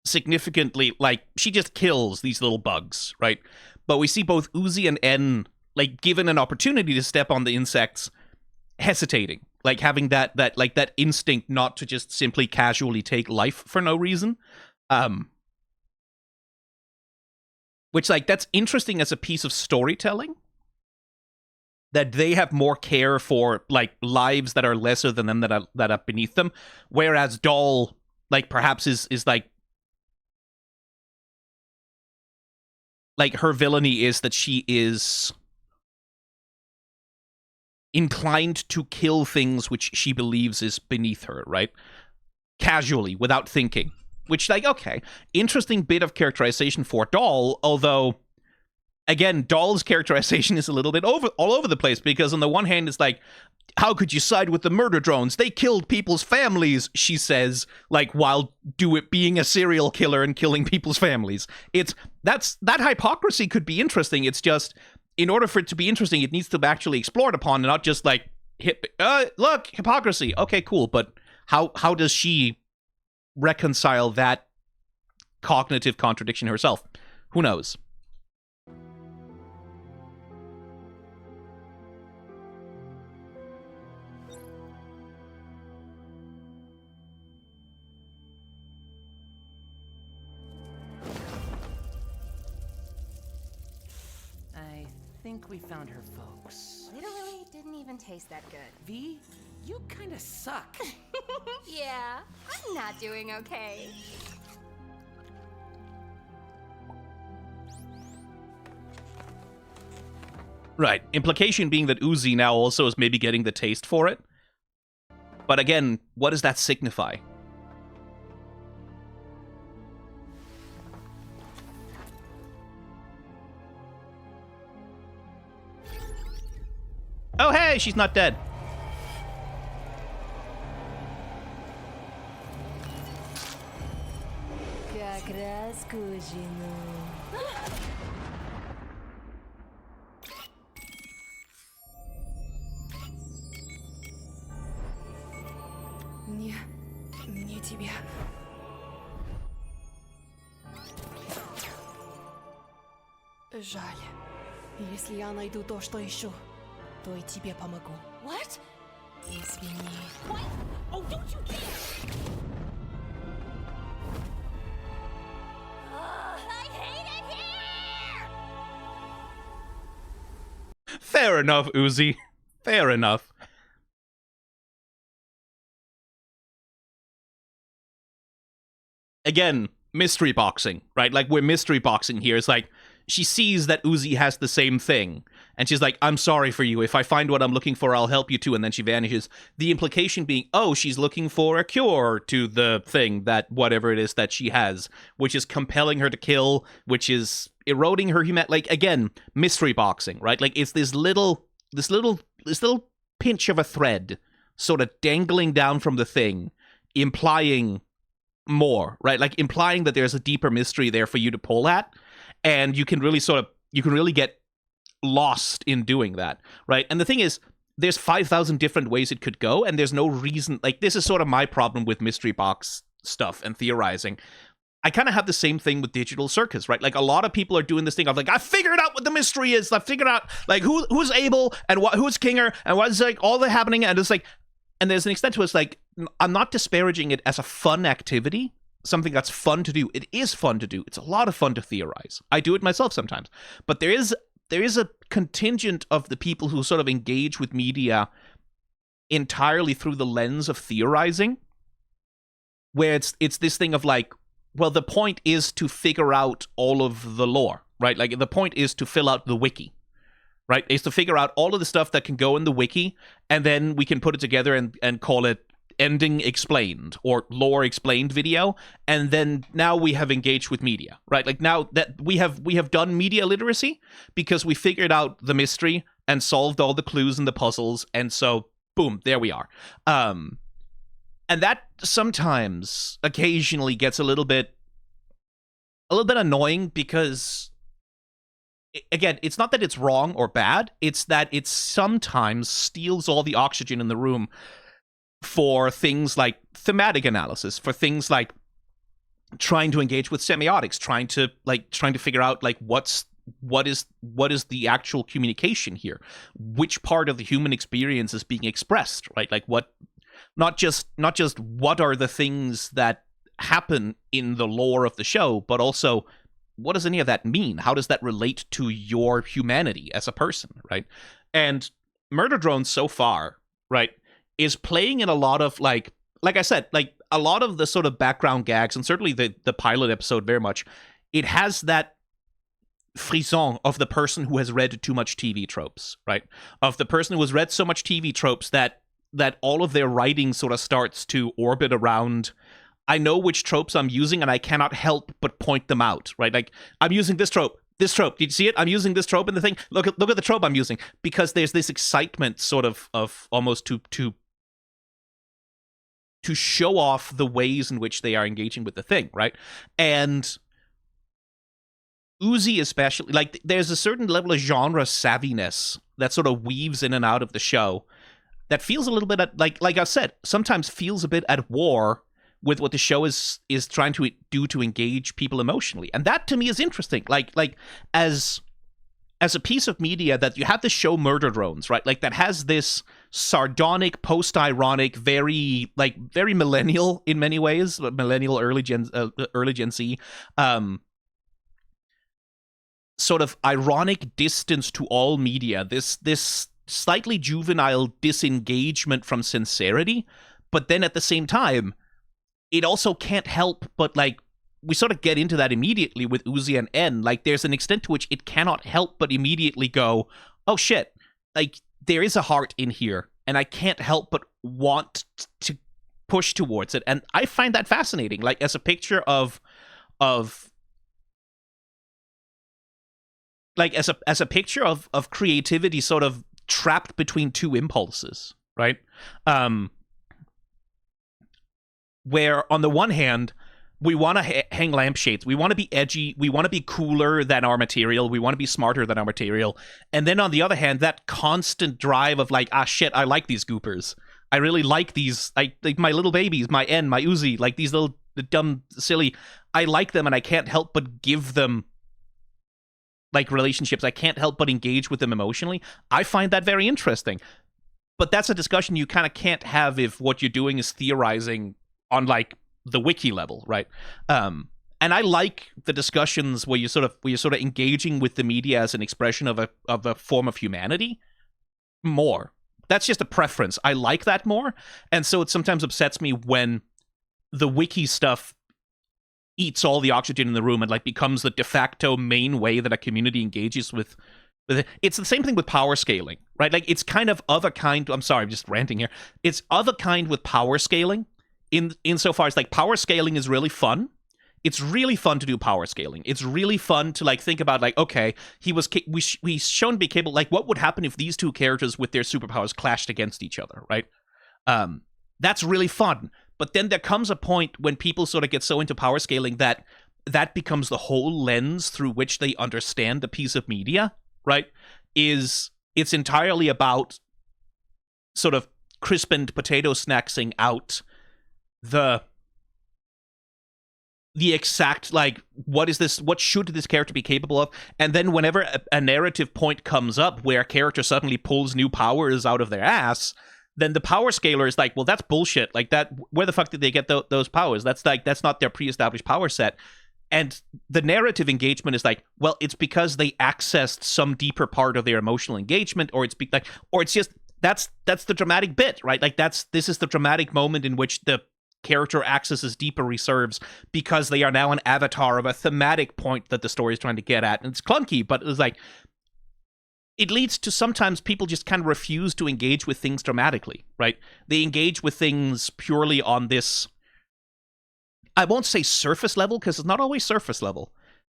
significantly, like, she just kills these little bugs, right? But we see both Uzi and N, like, given an opportunity to step on the insects, hesitating, like, having that instinct not to just simply casually take life for no reason. Which, like, that's interesting as a piece of storytelling, that they have more care for, like, lives that are lesser than them, that are beneath them, whereas Doll, like, perhaps is like her villainy is that she is inclined to kill things which she believes is beneath her, right? Casually, without thinking. Which, like, okay, interesting bit of characterization for Doll, although, again, Doll's characterization is a little bit all over the place, because on the one hand, it's like, how could you side with the murder drones? They killed people's families, she says, like, while being a serial killer and killing people's families. That hypocrisy could be interesting. It's just, in order for it to be interesting, it needs to be actually explored upon, and not just like, look, hypocrisy. Okay, cool, but how does she reconcile that cognitive contradiction herself? Who knows? I think we found her folks. Literally didn't even taste that good. V, you kinda suck. Yeah, I'm not doing okay. Right. Implication being that Uzi now also is maybe getting the taste for it. But again, what does that signify? Oh, hey, she's not dead. тебе. Жаль. Если я найду то, что ищу, то и тебе помогу. What? Извини. What? Oh, don't you dare! I hate it here! Fair enough, Uzi. Fair enough. Again, mystery boxing, right? Like, we're mystery boxing here. It's like, she sees that Uzi has the same thing, and she's like, I'm sorry for you. If I find what I'm looking for, I'll help you too, and then she vanishes. The implication being, oh, she's looking for a cure to the thing, that whatever it is that she has, which is compelling her to kill, which is eroding her humanity. Like, again, mystery boxing, right? Like, it's this little pinch of a thread sort of dangling down from the thing, implying more, right? Like, implying that there's a deeper mystery there for you to pull at, and you can really get lost in doing that, right? And the thing is, there's 5,000 different ways it could go, and there's no reason. Like, this is sort of my problem with mystery box stuff and theorizing. I kind of have the same thing with Digital Circus, right? Like, a lot of people are doing this thing of like, I figured out what the mystery is. I figured out like who's Abel and who's Kinger and what's like all the happening, and it's like, and there's an extent to it's like, I'm not disparaging it as a fun activity, something that's fun to do. It is fun to do. It's a lot of fun to theorize. I do it myself sometimes. But there is a contingent of the people who sort of engage with media entirely through the lens of theorizing, where it's this thing of like, well, the point is to figure out all of the lore, right? Like, the point is to fill out the wiki, right? Is to figure out all of the stuff that can go in the wiki, and then we can put it together and call it ending explained or lore explained video, and then now we have engaged with media, right? Like, now that we have done media literacy because we figured out the mystery and solved all the clues and the puzzles, and so boom, there we are. And that sometimes occasionally gets a little bit annoying because, again, it's not that it's wrong or bad, it's that it sometimes steals all the oxygen in the room for things like thematic analysis, for things like trying to engage with semiotics, trying to figure out like what is the actual communication here, which part of the human experience is being expressed, right? Like, what, not just what are the things that happen in the lore of the show, but also what does any of that mean? How does that relate to your humanity as a person, right? And Murder Drones so far, right, is playing in a lot of like I said, like a lot of the sort of background gags, and certainly the pilot episode very much, it has that frisson of the person who has read too much TV tropes, right? Of the person who has read so much TV tropes that all of their writing sort of starts to orbit around, I know which tropes I'm using and I cannot help but point them out, right? Like, I'm using this trope. Did you see it? I'm using this trope in the thing. Look at the trope I'm using, because there's this excitement sort of almost to show off the ways in which they are engaging with the thing, right? And Uzi especially, like, there's a certain level of genre savviness that sort of weaves in and out of the show that feels a little bit at, like I've said, sometimes feels a bit at war with what the show is trying to do to engage people emotionally. And that to me is interesting. Like as a piece of media that you have the show Murder Drones, right? Like, that has this sardonic, post-ironic, very millennial in many ways, millennial, early Gen Z, sort of ironic distance to all media, this slightly juvenile disengagement from sincerity, but then at the same time, it also can't help but, like, we sort of get into that immediately with Uzi and N. Like, there's an extent to which it cannot help but immediately go, oh shit, like, there is a heart in here, and I can't help but want to push towards it. And I find that fascinating, like, as a picture of like, as a picture of creativity sort of trapped between two impulses, right? Where on the one hand, we want to hang lampshades. We want to be edgy. We want to be cooler than our material. We want to be smarter than our material. And then on the other hand, that constant drive of like, ah, shit, I like these goopers. I really like these, like my little babies, my N, my Uzi, like these little dumb, silly. I like them, and I can't help but give them like relationships. I can't help but engage with them emotionally. I find that very interesting. But that's a discussion you kind of can't have if what you're doing is theorizing on like the wiki level, right? And I like the discussions where you're sort of engaging with the media as an expression of a form of humanity more. That's just a preference. I like that more, and so it sometimes upsets me when the wiki stuff eats all the oxygen in the room and like becomes the de facto main way that a community engages with it. It's the same thing with power scaling, right? Like it's kind of a kind. I'm sorry, I'm just ranting here. It's of a kind with power scaling insofar as like power scaling is really fun. It's really fun to do power scaling. It's really fun to like think about like, okay, he's shown to be capable. Like, what would happen if these two characters with their superpowers clashed against each other, right? That's really fun. But then there comes a point when people sort of get so into power scaling that becomes the whole lens through which they understand a piece of media, right? It's entirely about sort of crispened potato snacksing out the exact, like, what should this character be capable of? And then whenever a narrative point comes up where a character suddenly pulls new powers out of their ass, then the power scaler is like, well, that's bullshit. Like, that, where the fuck did they get those powers? That's not their pre-established power set. And the narrative engagement is like, well, it's because they accessed some deeper part of their emotional engagement, or it's just, that's the dramatic bit, right? Like, this is the dramatic moment in which the character accesses deeper reserves because they are now an avatar of a thematic point that the story is trying to get at. And it's clunky, but it's like, it leads to sometimes people just kind of refuse to engage with things dramatically, right? They engage with things purely on this, I won't say surface level, because it's not always surface level,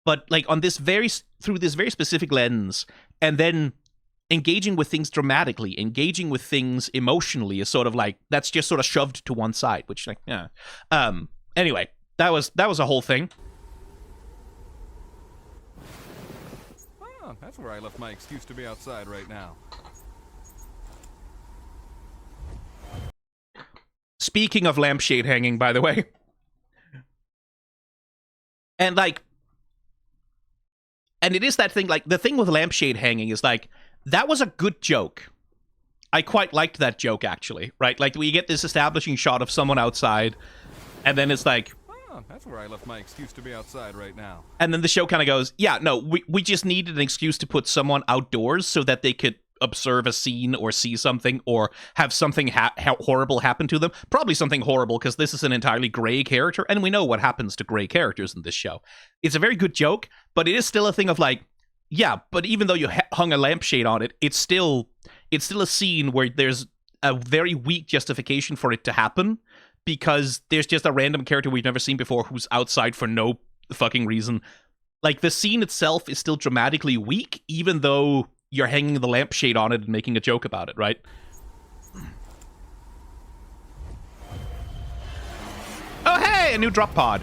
but like on this through this very specific lens, and then engaging with things dramatically, engaging with things emotionally is sort of like, that's just sort of shoved to one side, which like, yeah. Anyway, that was a whole thing. Oh, that's where I left my excuse to be outside right now. Speaking of lampshade hanging, by the way. And like, and it is that thing, like, the thing with lampshade hanging is like, that was a good joke. I quite liked that joke, actually, right? Like, we get this establishing shot of someone outside, and then it's like, oh, that's where I left my excuse to be outside right now. And then the show kind of goes, yeah, no, we just needed an excuse to put someone outdoors so that they could observe a scene or see something or have something horrible happen to them. Probably something horrible, because this is an entirely gray character, and we know what happens to gray characters in this show. It's a very good joke, but it is still a thing of like, yeah, but even though you hung a lampshade on it, it's still a scene where there's a very weak justification for it to happen, because there's just a random character we've never seen before who's outside for no fucking reason. Like, the scene itself is still dramatically weak, even though you're hanging the lampshade on it and making a joke about it, right? Oh, hey, a new drop pod.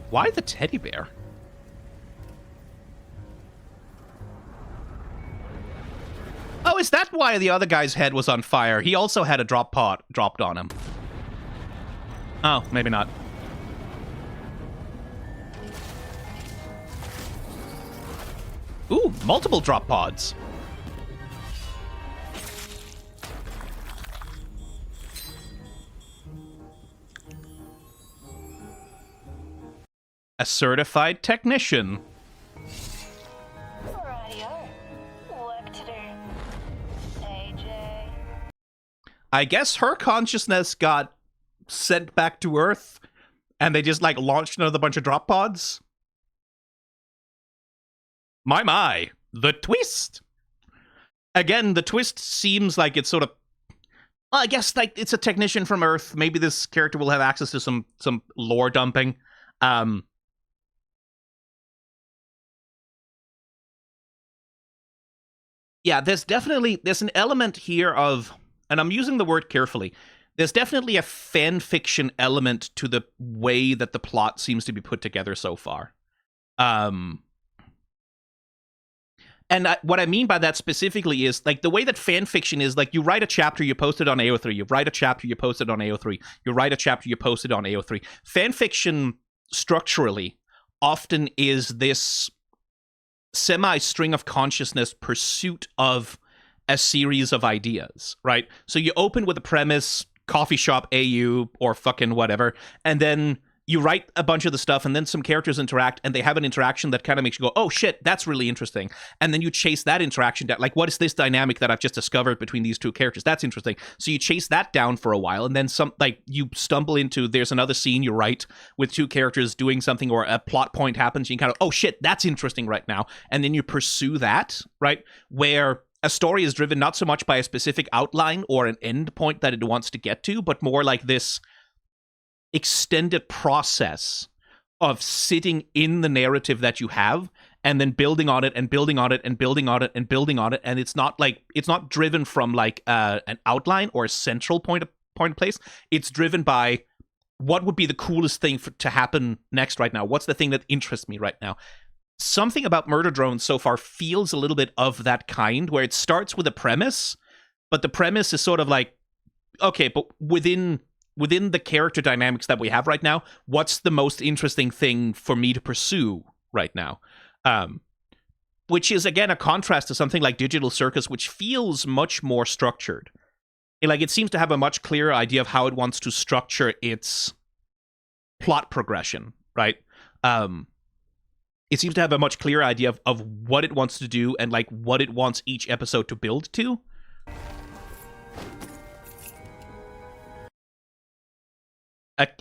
Why the teddy bear? Oh, is that why the other guy's head was on fire? He also had a drop pod dropped on him. Oh, maybe not. Ooh, multiple drop pods. A certified technician. I guess her consciousness got sent back to Earth, and they just, like, launched another bunch of drop pods. My, the twist! Again, the twist seems like it's sort of, well, I guess, like, it's a technician from Earth. Maybe this character will have access to some lore dumping. Yeah, there's an element here of, and I'm using the word carefully, there's definitely a fanfiction element to the way that the plot seems to be put together so far. And what I mean by that specifically is, like, the way that fan fiction is, like, you write a chapter, you post it on AO3, you write a chapter, you post it on AO3, you write a chapter, you post it on AO3. Fan fiction, structurally, often is this semi-string of consciousness pursuit of a series of ideas, right? So you open with a premise, coffee shop AU, or fucking whatever, and then you write a bunch of the stuff, and then some characters interact, and they have an interaction that kind of makes you go, oh shit, that's really interesting. And then you chase that interaction down. Like, what is this dynamic that I've just discovered between these two characters? That's interesting. So you chase that down for a while, and then you stumble into, there's another scene you write with two characters doing something, or a plot point happens, and you kind of, oh shit, that's interesting right now. And then you pursue that, right? Where a story is driven not so much by a specific outline or an end point that it wants to get to, but more like this extended process of sitting in the narrative that you have and then building on it and building on it and building on it and building on it. And it's not driven from like an outline or a central point of place. It's driven by what would be the coolest thing to happen next right now. What's the thing that interests me right now? Something about Murder Drones so far feels a little bit of that kind, where it starts with a premise, but the premise is sort of like, okay, but within the character dynamics that we have right now, what's the most interesting thing for me to pursue right now? Which is, again, a contrast to something like Digital Circus, which feels much more structured. Like, it seems to have a much clearer idea of how it wants to structure its plot progression, right? It seems to have a much clearer idea of what it wants to do and, like, what it wants each episode to build to.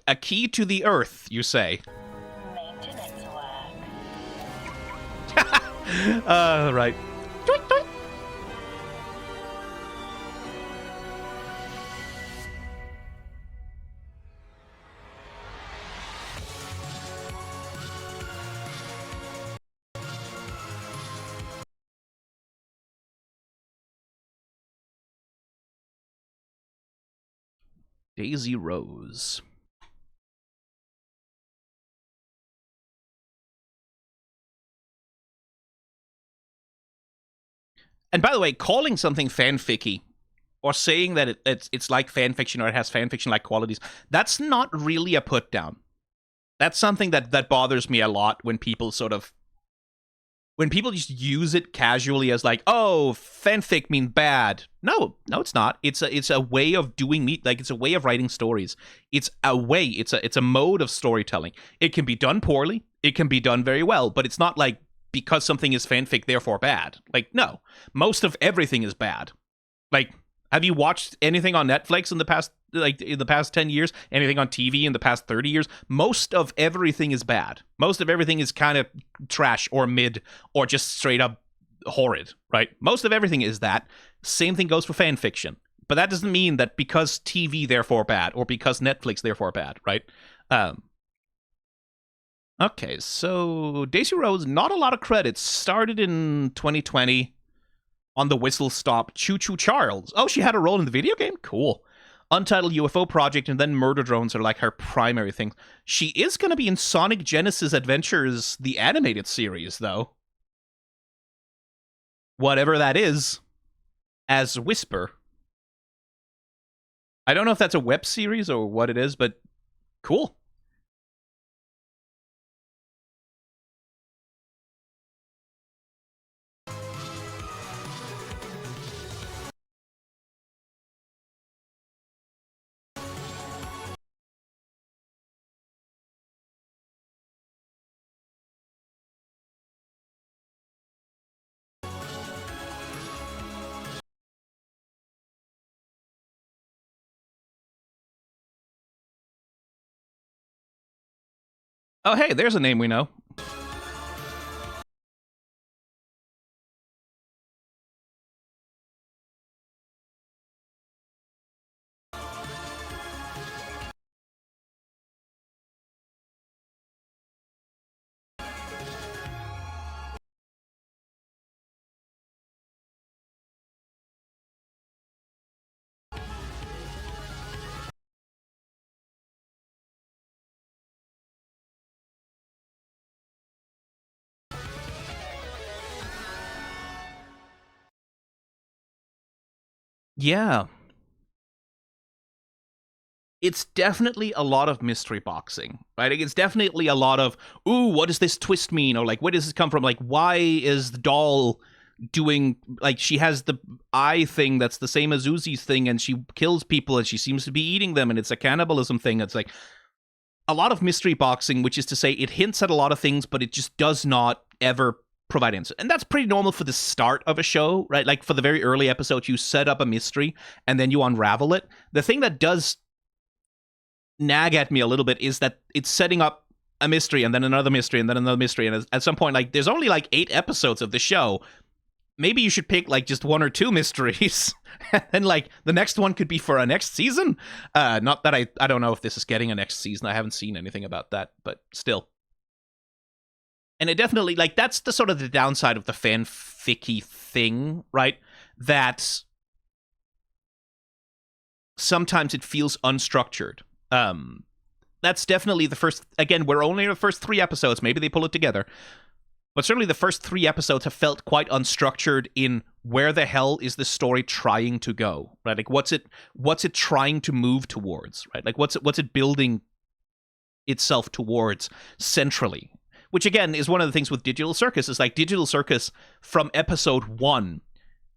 A key to the earth, you say? Maintenance work. Right. Doink, doink. Daisy Rose. And by the way, calling something fanficky, or saying that it's like fanfiction, or it has fanfiction-like qualities, that's not really a put down. That's something that bothers me a lot when people just use it casually as like, oh, fanfic mean bad. No, it's not. It's a way of doing it's a way of writing stories. It's a mode of storytelling. It can be done poorly, it can be done very well, but it's not like, because something is fanfic, therefore bad. Like, no. Most of everything is bad. Like, have you watched anything on Netflix in the past 10 years? Anything on TV in the past 30 years? Most of everything is bad. Most of everything is kind of trash or mid or just straight up horrid, right? Most of everything is that. Same thing goes for fan fiction. But that doesn't mean that because TV, therefore bad, or because Netflix, therefore bad, right? Okay, so Daisy Rose, not a lot of credits. Started in 2020 on the Whistle Stop Choo Choo Charles. Oh, she had a role in the video game? Cool. Untitled UFO Project, and then Murder Drones are like her primary things. She is going to be in Sonic Genesis Adventures, the animated series, though. Whatever that is, as Whisper. I don't know if that's a web series or what it is, but cool. Oh, hey, there's a name we know. Yeah. It's definitely a lot of mystery boxing, right? Like, it's definitely a lot of, ooh, what does this twist mean? Or, like, where does this come from? Like, why is the doll doing, like, she has the eye thing that's the same as Uzi's thing, and she kills people, and she seems to be eating them, and it's a cannibalism thing. It's like a lot of mystery boxing, which is to say it hints at a lot of things, but it just does not ever provide answer. And that's pretty normal for the start of a show, right? Like, for the very early episodes, you set up a mystery, and then you unravel it. The thing that does nag at me a little bit is that it's setting up a mystery and then another mystery and then another mystery, and at some point, like, there's only like 8 episodes of the show. Maybe you should pick like just 1 or 2 mysteries and like the next one could be for a next season. Not that I don't know if this is getting a next season. I haven't seen anything about that, but still. And it definitely, like, that's the sort of the downside of the fanficky thing, right? That sometimes it feels unstructured. That's definitely the first, again, we're only in the first 3 episodes, maybe they pull it together, but certainly the first 3 episodes have felt quite unstructured in where the hell is the story trying to go, right? Like, what's it trying to move towards, right? Like, what's it building itself towards centrally, which again is one of the things with Digital Circus, is like Digital Circus from episode 1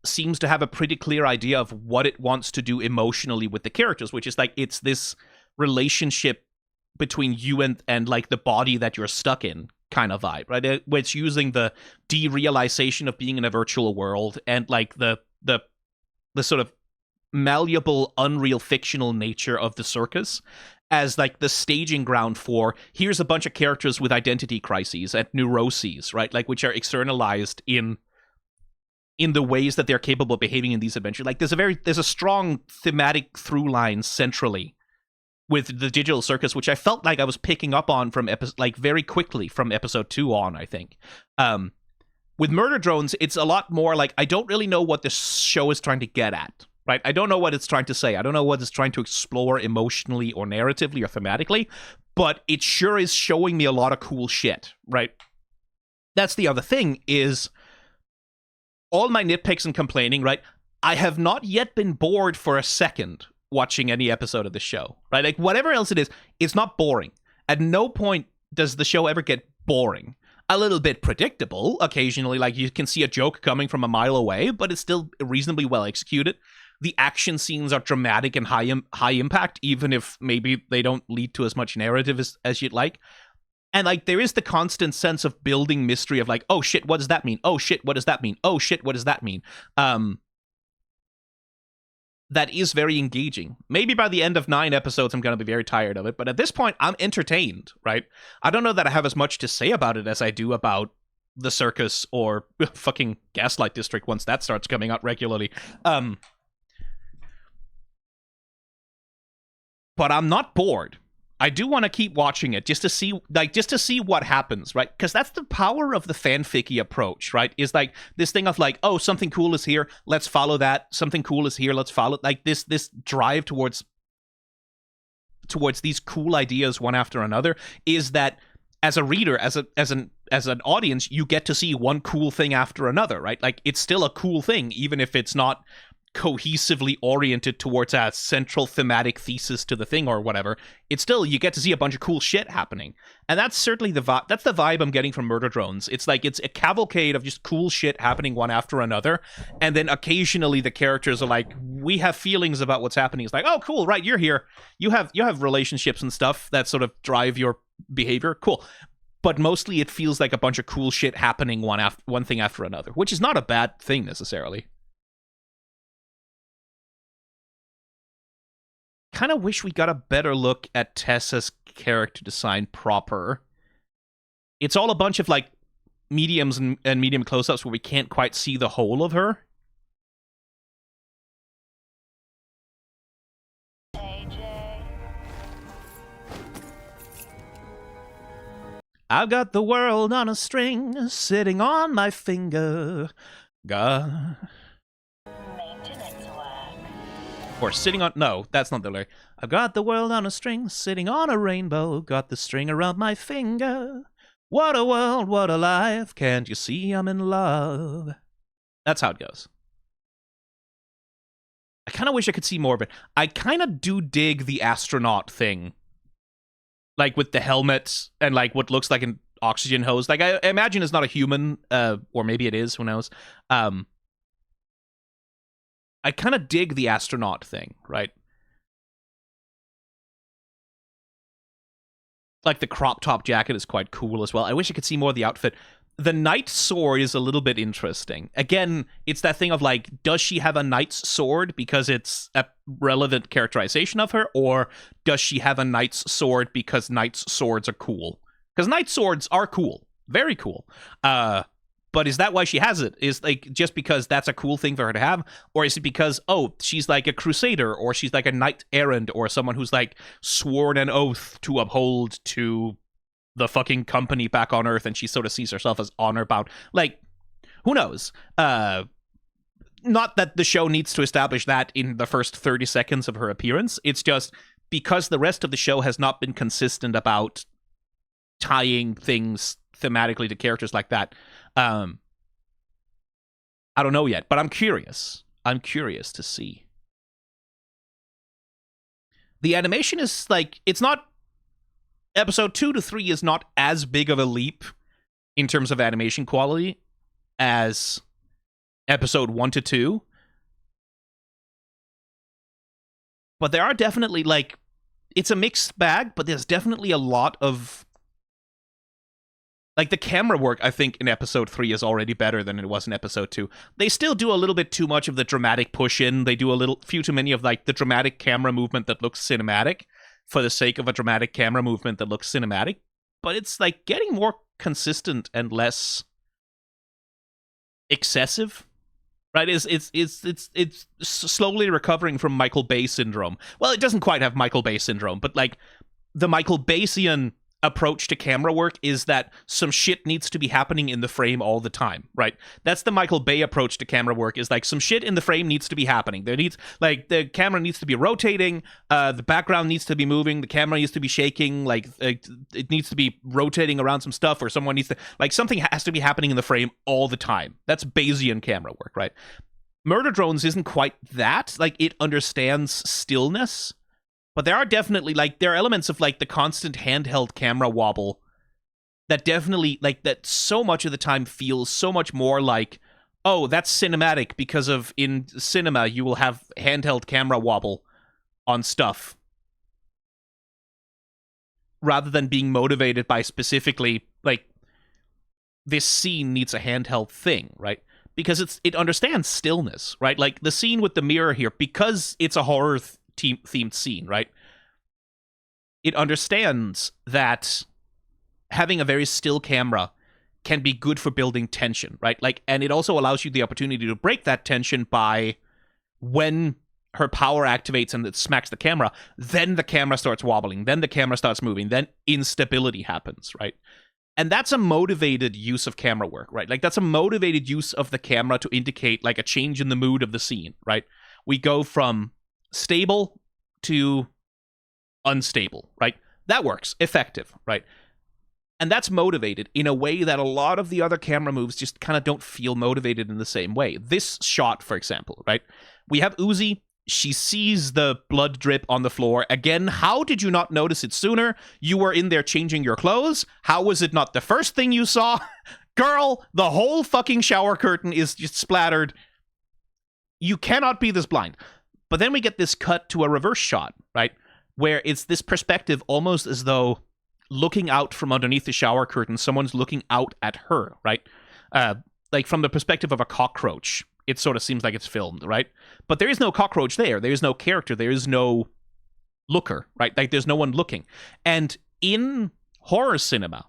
seems to have a pretty clear idea of what it wants to do emotionally with the characters, which is like, it's this relationship between you and like the body that you're stuck in kind of vibe, right? Where it's using the derealization of being in a virtual world and like the sort of malleable, unreal, fictional nature of the circus as like the staging ground for, here's a bunch of characters with identity crises and neuroses, right? Like, which are externalized in the ways that they're capable of behaving in these adventures. Like, there's a strong thematic through line centrally with the Digital Circus, which I felt like I was picking up on from very quickly from episode 2 on, I think. With Murder Drones, it's a lot more like, I don't really know what this show is trying to get at, right? I don't know what it's trying to say. I don't know what it's trying to explore emotionally or narratively or thematically, but it sure is showing me a lot of cool shit, right? That's the other thing, is all my nitpicks and complaining, right? I have not yet been bored for a second watching any episode of the show, right? Like, whatever else it is, it's not boring. At no point does the show ever get boring. A little bit predictable occasionally, like you can see a joke coming from a mile away, but it's still reasonably well executed. The action scenes are dramatic and high impact, even if maybe they don't lead to as much narrative as you'd like. And like, there is the constant sense of building mystery of like, oh shit, what does that mean? Oh shit, what does that mean? Oh shit, what does that mean? That is very engaging. Maybe by the end of 9 episodes, I'm going to be very tired of it. But at this point, I'm entertained, right? I don't know that I have as much to say about it as I do about The Circus or fucking Gaslight District once that starts coming out regularly. But I'm not bored. I do want to keep watching it just to see what happens, right? Because that's the power of the fanficky approach, right? Is like this thing of like, oh, something cool is here, let's follow that. Something cool is here, let's follow. Like this drive towards these cool ideas one after another is that as a reader, as an audience, you get to see one cool thing after another, right? Like, it's still a cool thing, even if it's not cohesively oriented towards a central thematic thesis to the thing or whatever. It's still, you get to see a bunch of cool shit happening, and that's certainly the vibe. That's the vibe I'm getting from Murder Drones. It's like, it's a cavalcade of just cool shit happening one after another, and then occasionally the characters are like, we have feelings about what's happening. It's like, oh cool, right, you're here, you have relationships and stuff that sort of drive your behavior, cool. But mostly it feels like a bunch of cool shit happening one thing after another, which is not a bad thing necessarily. Kind of wish we got a better look at Tessa's character design proper. It's all a bunch of like mediums and medium close-ups where we can't quite see the whole of her. AJ. I've got the world on a string, sitting on my finger. God. Maintenance work. Or sitting on... No, that's not the lyric. I've got the world on a string, sitting on a rainbow. Got the string around my finger. What a world, what a life. Can't you see I'm in love? That's how it goes. I kind of wish I could see more of it. I kind of do dig the astronaut thing. Like, with the helmet and, like, what looks like an oxygen hose. Like, I imagine it's not a human, or maybe it is, who knows. I kind of dig the astronaut thing, right? Like, the crop top jacket is quite cool as well. I wish I could see more of the outfit. The knight sword is a little bit interesting. Again, it's that thing of, like, does she have a knight's sword because it's a relevant characterization of her, or does she have a knight's sword because knight's swords are cool? Because knight swords are cool. Very cool. But is that why she has it? Is, like, just because that's a cool thing for her to have? Or is it because, oh, she's like a crusader, or she's like a knight errant, or someone who's, like, sworn an oath to uphold to the fucking company back on Earth, and she sort of sees herself as honor-bound? Like, who knows? Not that the show needs to establish that in the first 30 seconds of her appearance. It's just because the rest of the show has not been consistent about tying things thematically to characters like that. I don't know yet, but I'm curious. I'm curious to see. The animation is, like, it's not... Episode 2 to 3 is not as big of a leap in terms of animation quality as episode 1 to 2. But there are definitely, like... It's a mixed bag, but there's definitely a lot of... Like, the camera work, I think, in episode 3 is already better than it was in episode 2. They still do a little bit too much of the dramatic push-in. They do a few too many of, like, the dramatic camera movement that looks cinematic for the sake of a dramatic camera movement that looks cinematic. But it's, like, getting more consistent and less excessive, right? It's slowly recovering from Michael Bay syndrome. Well, it doesn't quite have Michael Bay syndrome, but, like, the Michael Bayesian approach to camera work is that some shit needs to be happening in the frame all the time, right? That's the Michael Bay approach to camera work, is like some shit in the frame needs to be happening. There needs, like, the camera needs to be rotating, the background needs to be moving, the camera needs to be shaking, like, it needs to be rotating around some stuff, or someone needs to, like, something has to be happening in the frame all the time. That's Bayesian camera work, right? Murder Drones isn't quite that. Like, it understands stillness, but there are definitely, like, there are elements of, like, the constant handheld camera wobble that definitely, like, that so much of the time feels so much more like, oh, that's cinematic because of, in cinema, you will have handheld camera wobble on stuff, rather than being motivated by specifically, like, this scene needs a handheld thing, right? Because it understands stillness, right? Like, the scene with the mirror here, because it's a horror themed scene, right? It understands that having a very still camera can be good for building tension, right? Like, and it also allows you the opportunity to break that tension by, when her power activates and it smacks the camera, then the camera starts wobbling, then the camera starts moving, then instability happens, right? And that's a motivated use of camera work, right? Like, that's a motivated use of the camera to indicate, like, a change in the mood of the scene, right? We go from stable to unstable, right? That works. Effective, right? And that's motivated in a way that a lot of the other camera moves just kind of don't feel motivated in the same way. This shot, for example, right? We have Uzi. She sees the blood drip on the floor. Again, how did you not notice it sooner? You were in there changing your clothes. How was it not the first thing you saw? Girl, the whole fucking shower curtain is just splattered. You cannot be this blind. But then we get this cut to a reverse shot, right? Where it's this perspective almost as though, looking out from underneath the shower curtain, someone's looking out at her, right? Like, from the perspective of a cockroach, it sort of seems like it's filmed, right? But there is no cockroach there. There is no character. There is no looker, right? Like, there's no one looking. And in horror cinema,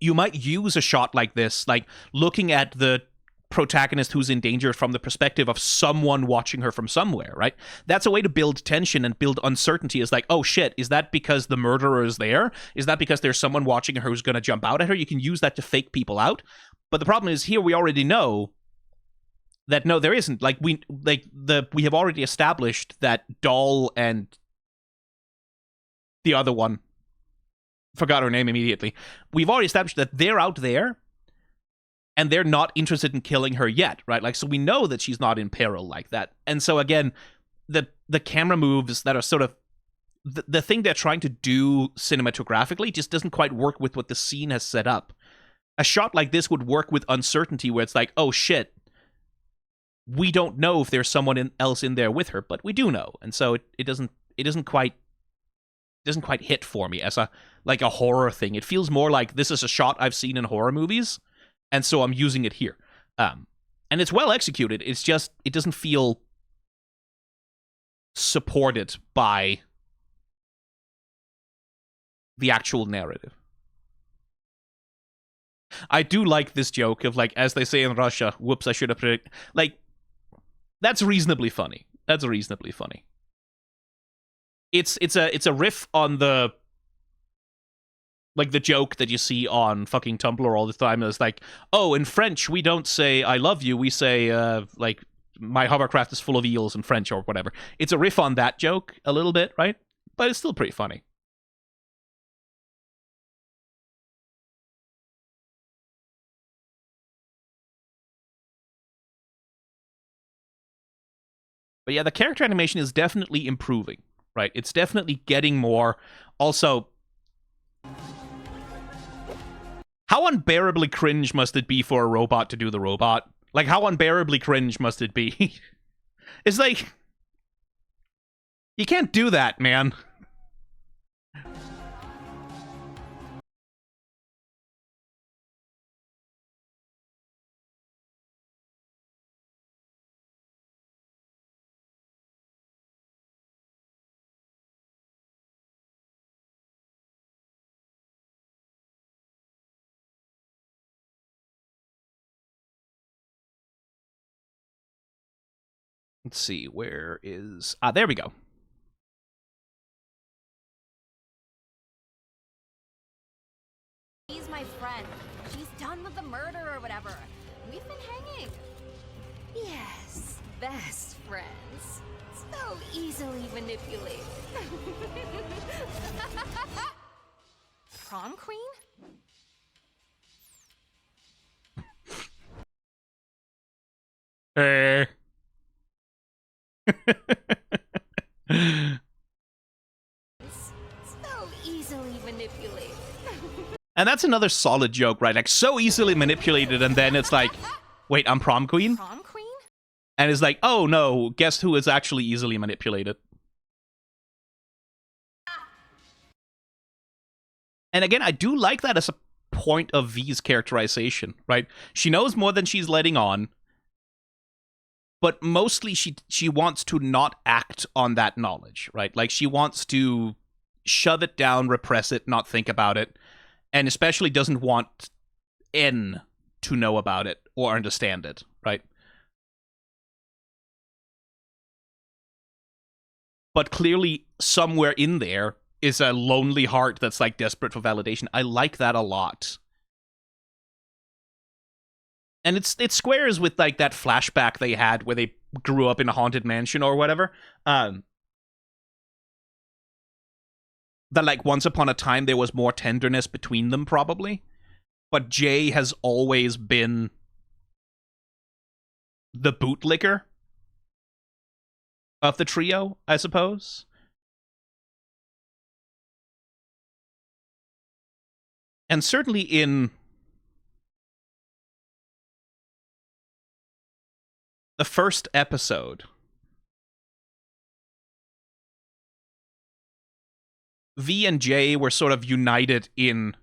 you might use a shot like this, like, looking at the protagonist who's in danger from the perspective of someone watching her from somewhere, right? That's a way to build tension and build uncertainty. Is like, oh shit, is that because the murderer is there? Is that because there's someone watching her who's going to jump out at her? You can use that to fake people out. But the problem is, here we already know that no, there isn't. Like, we have already established that Doll and the other one, forgot her name immediately. We've already established that they're out there, and they're not interested in killing her yet, right? Like, so we know that she's not in peril like that. And so, again, the camera moves that are sort of the thing they're trying to do cinematographically just doesn't quite work with what the scene has set up. A shot like this would work with uncertainty, where it's like, oh shit, we don't know if there's someone else in there with her, but we do know, and so it doesn't quite hit for me as a horror thing. It feels more like this is a shot I've seen in horror movies, and so I'm using it here. And it's well executed. It's just it doesn't feel supported by the actual narrative. I do like this joke of, like, as they say in Russia, whoops, I should have predicted. Like, that's reasonably funny. That's reasonably funny. It's a riff on the, like, the joke that you see on fucking Tumblr all the time. It's like, oh, in French, we don't say I love you. We say, like, my hovercraft is full of eels in French or whatever. It's a riff on that joke a little bit, right? But it's still pretty funny. But yeah, the character animation is definitely improving, right? It's definitely getting more. Also, how unbearably cringe must it be for a robot to do the robot? Like, how unbearably cringe must it be? It's like, you can't do that, man. Let's see, where is... Ah, there we go. She's my friend. She's done with the murder or whatever. We've been hanging. Yes, best friends. So easily manipulated. Prom queen? So easily manipulated. And that's another solid joke, right? Like, so easily manipulated, and then it's like, wait, I'm prom queen? Prom queen? And it's like, oh no, guess who is actually easily manipulated? And again, I do like that as a point of V's characterization, right? She knows more than she's letting on, but mostly she wants to not act on that knowledge, right? Like, she wants to shove it down, repress it, not think about it, and especially doesn't want N to know about it or understand it, right? But clearly, somewhere in there is a lonely heart that's, like, desperate for validation. I like that a lot. And it squares with, like, that flashback they had where they grew up in a haunted mansion or whatever. That, like, once upon a time there was more tenderness between them, probably. But Jay has always been the bootlicker of the trio, I suppose. And certainly in the first episode, V and J were sort of united in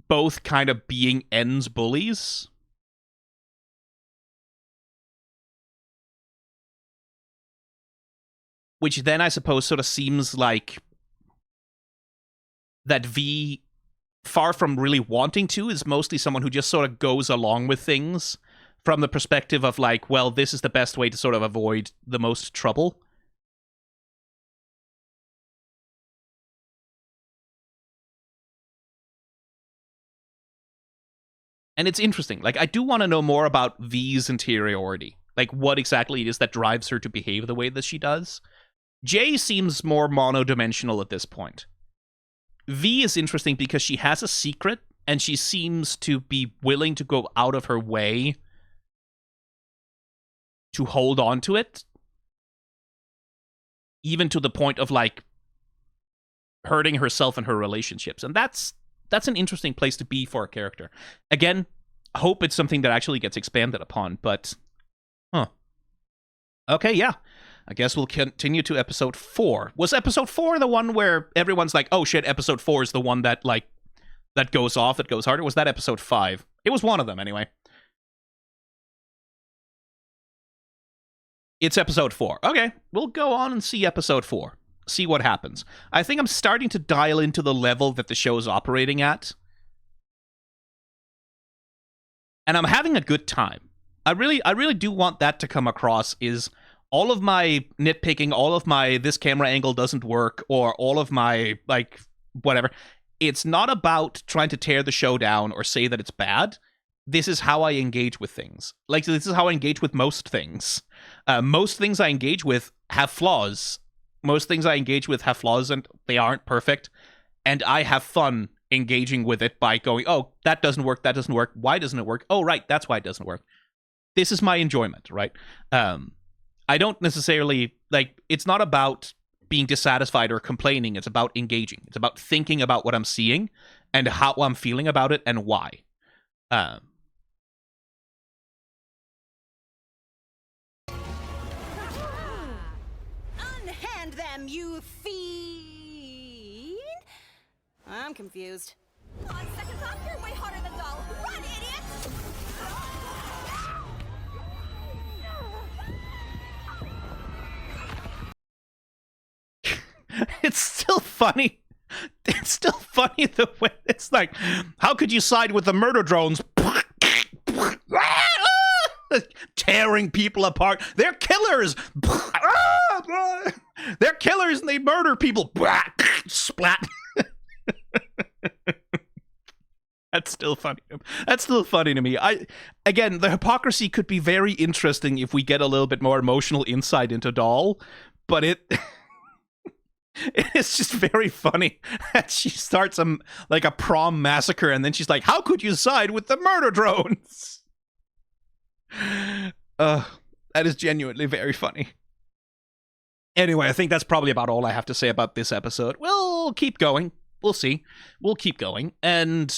both kind of being N's bullies. Which then, I suppose, sort of seems like that V, far from really wanting to, is mostly someone who just sort of goes along with things from the perspective of, like, well, this is the best way to sort of avoid the most trouble. And it's interesting. Like, I do want to know more about V's interiority. Like, what exactly it is that drives her to behave the way that she does. J seems more monodimensional at this point. V is interesting because she has a secret, and she seems to be willing to go out of her way to hold on to it. even to the point of like hurting herself and her relationships. And that's an interesting place to be for a character. Again, I hope it's something that actually gets expanded upon, but okay, yeah. I guess we'll continue to episode 4. Was episode 4 the one where everyone's like, oh shit, episode 4 is the one that like that goes off, that goes harder? Was that episode 5? It was one of them anyway. It's episode 4. Okay, we'll go on and see episode 4. See what happens. I think I'm starting to dial into the level that the show is operating at. And I'm having a good time. I really do want that to come across, is all of my nitpicking, all of my this camera angle doesn't work, or all of my, like, whatever. It's not about trying to tear the show down or say that it's bad. This is how I engage with things. Like, this is how I engage with most things. Most things I engage with have flaws. Most things I engage with have flaws, and they aren't perfect. And I have fun engaging with it by going, oh, that doesn't work, that doesn't work. Why doesn't it work? Oh, right, that's why it doesn't work. This is my enjoyment, right? I don't necessarily, like, it's not about being dissatisfied or complaining. It's about engaging. It's about thinking about what I'm seeing and how I'm feeling about it and why. Unhand them, you fiend! I'm confused. On second thought, you're way hotter than Doll. Run, idiot! It's still funny. It's still funny the way it's like, how could you side with the murder drones? Tearing people apart. They're killers. They're killers and they murder people. Splat. That's still funny. That's still funny to me. Again, the hypocrisy could be very interesting if we get a little bit more emotional insight into Doll, but it's just very funny that she starts like a prom massacre, and then she's like, how could you side with the murder drones? That is genuinely very funny. Anyway, I think that's probably about all I have to say about this episode. We'll keep going. We'll see. We'll keep going. And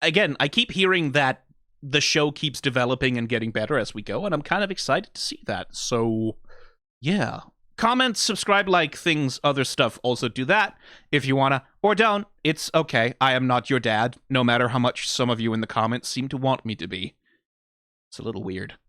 again, I keep hearing that the show keeps developing and getting better as we go, and I'm kind of excited to see that. So, yeah. Comment, subscribe, like, things, other stuff. Also do that if you wanna. Or don't. It's okay. I am not your dad, no matter how much some of you in the comments seem to want me to be. It's a little weird.